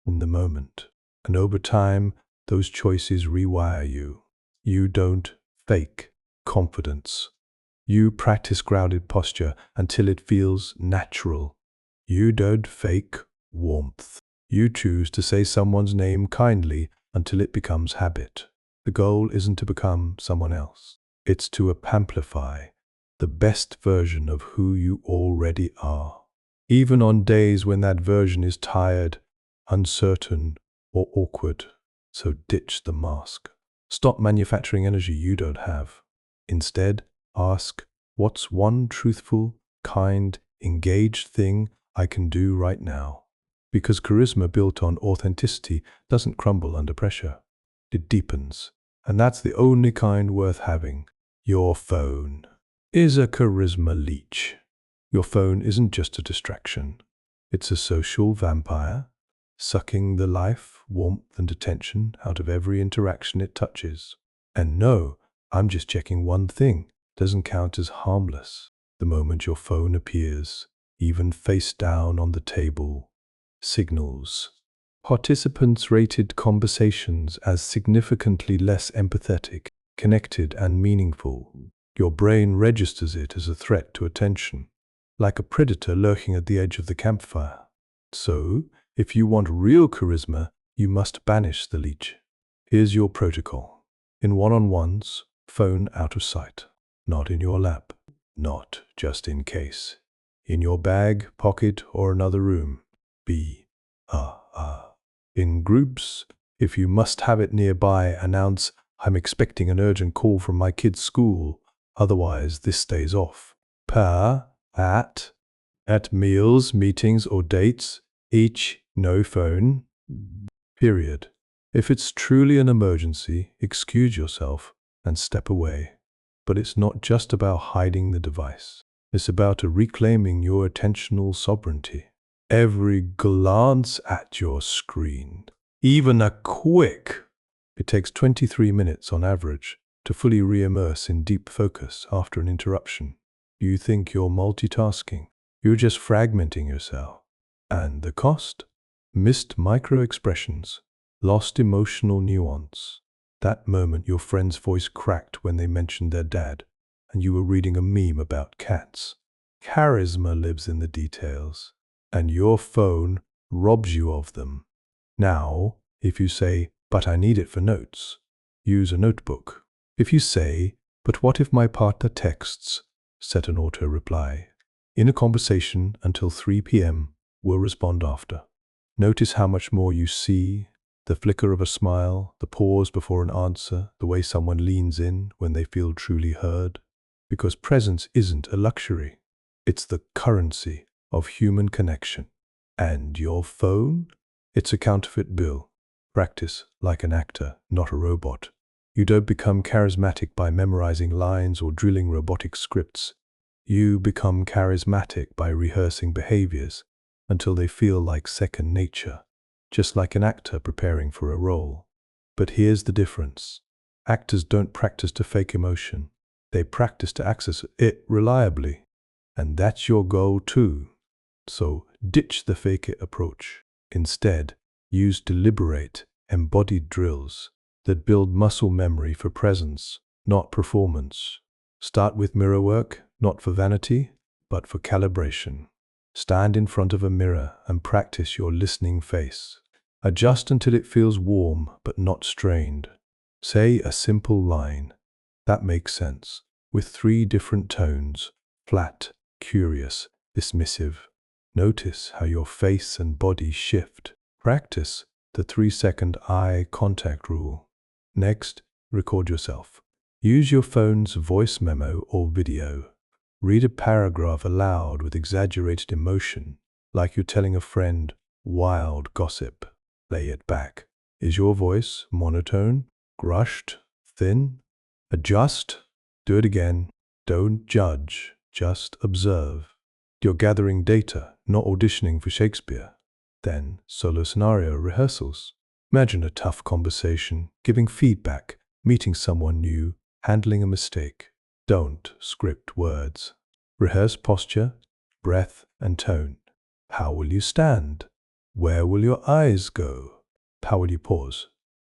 in the moment. And over time, those choices rewire you. You don't fake confidence. You practice grounded posture until it feels natural. You don't fake warmth. You choose to say someone's name kindly until it becomes habit. The goal isn't to become someone else. It's to amplify the best version of who you already are. Even on days when that version is tired, uncertain, or awkward. So ditch the mask. Stop manufacturing energy you don't have. Instead, ask, what's one truthful, kind, engaged thing I can do right now? Because charisma built on authenticity doesn't crumble under pressure. It deepens. And that's the only kind worth having. Your phone is a charisma leech. Your phone isn't just a distraction. It's a social vampire. sucking the life, warmth, and attention out of every interaction it touches. And no, I'm just checking one thing doesn't count as harmless. The moment your phone appears, even face down on the table, signals. Participants rated conversations as significantly less empathetic, connected, and meaningful. Your brain registers it as a threat to attention, like a predator lurking at the edge of the campfire. So, if you want real charisma, you must banish the leech. Here's your protocol. In one-on-ones, phone out of sight. Not in your lap. Not just in case. In your bag, pocket, or another room. In groups, if you must have it nearby, announce, I'm expecting an urgent call from my kid's school. Otherwise, this stays off. At meals, meetings, or dates, each, no phone. Period. If it's truly an emergency, excuse yourself and step away. But it's not just about hiding the device. It's about reclaiming your attentional sovereignty. Every glance at your screen, even a quick. It takes 23 minutes on average to fully re-immerse in deep focus after an interruption. You think you're multitasking. You're just fragmenting yourself. And the cost? Missed micro-expressions, lost emotional nuance. That moment your friend's voice cracked when they mentioned their dad, and you were reading a meme about cats. Charisma lives in the details, and your phone robs you of them. Now, if you say, but I need it for notes, use a notebook. If you say, but what if my partner texts, set an auto-reply. In a conversation until 3 p.m., we'll respond after. Notice how much more you see, the flicker of a smile, the pause before an answer, the way someone leans in when they feel truly heard. Because presence isn't a luxury. It's the currency of human connection. And your phone? It's a counterfeit bill. Practice like an actor, not a robot. You don't become charismatic by memorizing lines or drilling robotic scripts. You become charismatic by rehearsing behaviors until they feel like second nature, just like an actor preparing for a role. But here's the difference. Actors don't practice to fake emotion. They practice to access it reliably. And that's your goal too. So ditch the fake it approach. Instead, use deliberate, embodied drills that build muscle memory for presence, not performance. Start with mirror work, not for vanity, but for calibration. Stand in front of a mirror and practice your listening face. Adjust until it feels warm but not strained. Say a simple line that makes sense, with 3 different tones: flat, curious, dismissive. Notice how your face and body shift. Practice the 3-second eye contact rule. Next, record yourself. Use your phone's voice memo or video. Read a paragraph aloud with exaggerated emotion, like you're telling a friend wild gossip. Play it back. Is your voice monotone, crushed, thin? Adjust. Do it again. Don't judge, just observe. You're gathering data, not auditioning for Shakespeare. Then, solo scenario rehearsals. Imagine a tough conversation, giving feedback, meeting someone new, handling a mistake. Don't script words. Rehearse posture, breath, and tone. How will you stand? Where will your eyes go? How will you pause?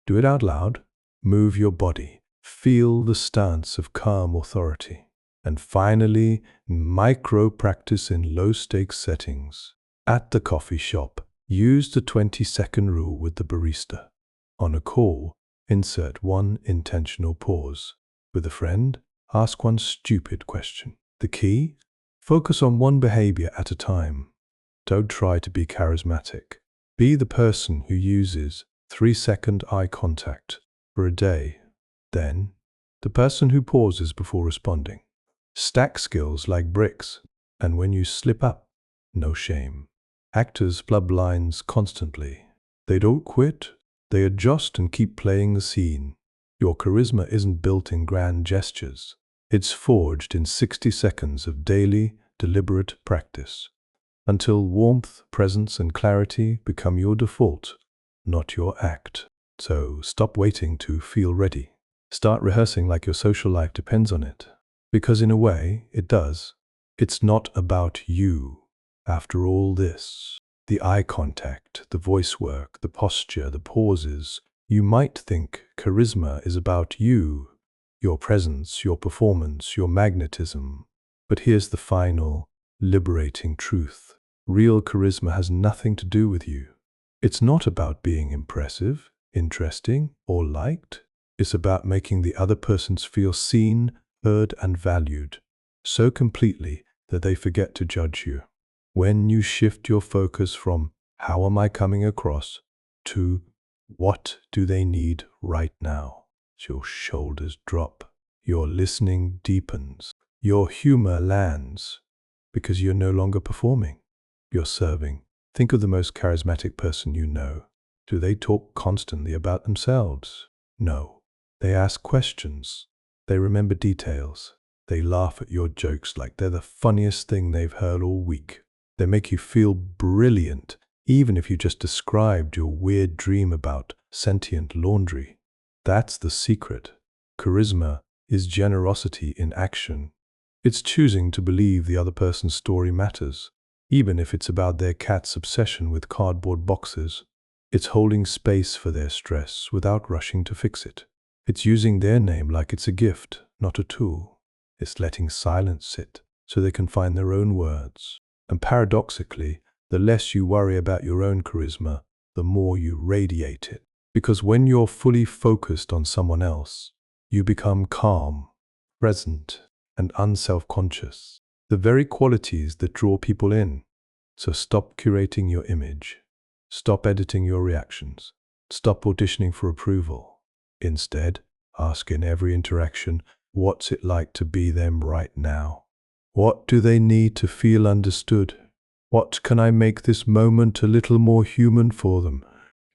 Do it out loud. Move your body. Feel the stance of calm authority. And finally, micro-practice in low-stakes settings. At the coffee shop, use the 20-second rule with the barista. On a call, insert 1 intentional pause. With a friend, ask 1 stupid question. The key? Focus on 1 behavior at a time. Don't try to be charismatic. Be the person who uses 3-second eye contact for a day. Then, the person who pauses before responding. Stack skills like bricks, and when you slip up, no shame. Actors flub lines constantly. They don't quit, they adjust and keep playing the scene. Your charisma isn't built in grand gestures. It's forged in 60 seconds of daily, deliberate practice. until warmth, presence, and clarity become your default, not your act. So stop waiting to feel ready. Start rehearsing like your social life depends on it. Because in a way, it does. It's not about you. After all this, the eye contact, the voice work, the posture, the pauses, you might think charisma is about you, your presence, your performance, your magnetism. But here's the final, liberating truth. Real charisma has nothing to do with you. It's not about being impressive, interesting, or liked. It's about making the other person feel seen, heard, and valued so completely that they forget to judge you. When you shift your focus from "how am I coming across" to "what do they need right now," your shoulders drop, your listening deepens, your humor lands, because you're no longer performing, you're serving. Think of the most charismatic person you know. Do they talk constantly about themselves? No. They ask questions. They remember details. They laugh at your jokes like they're the funniest thing they've heard all week. They make you feel brilliant, even if you just described your weird dream about sentient laundry. That's the secret. Charisma is generosity in action. It's choosing to believe the other person's story matters, even if it's about their cat's obsession with cardboard boxes. It's holding space for their stress without rushing to fix it. It's using their name like it's a gift, not a tool. It's letting silence sit so they can find their own words. And paradoxically, the less you worry about your own charisma, the more you radiate it. Because when you're fully focused on someone else, you become calm, present, and unself-conscious. The very qualities that draw people in. So stop curating your image. Stop editing your reactions. Stop auditioning for approval. Instead, ask in every interaction, what's it like to be them right now? What do they need to feel understood? What can I make this moment a little more human for them?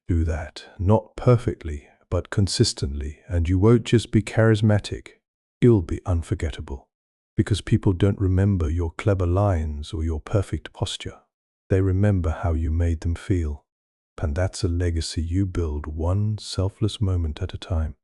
Do that, not perfectly, but consistently, and you won't just be charismatic, you'll be unforgettable. Because people don't remember your clever lines or your perfect posture. They remember how you made them feel. And that's a legacy you build one selfless moment at a time.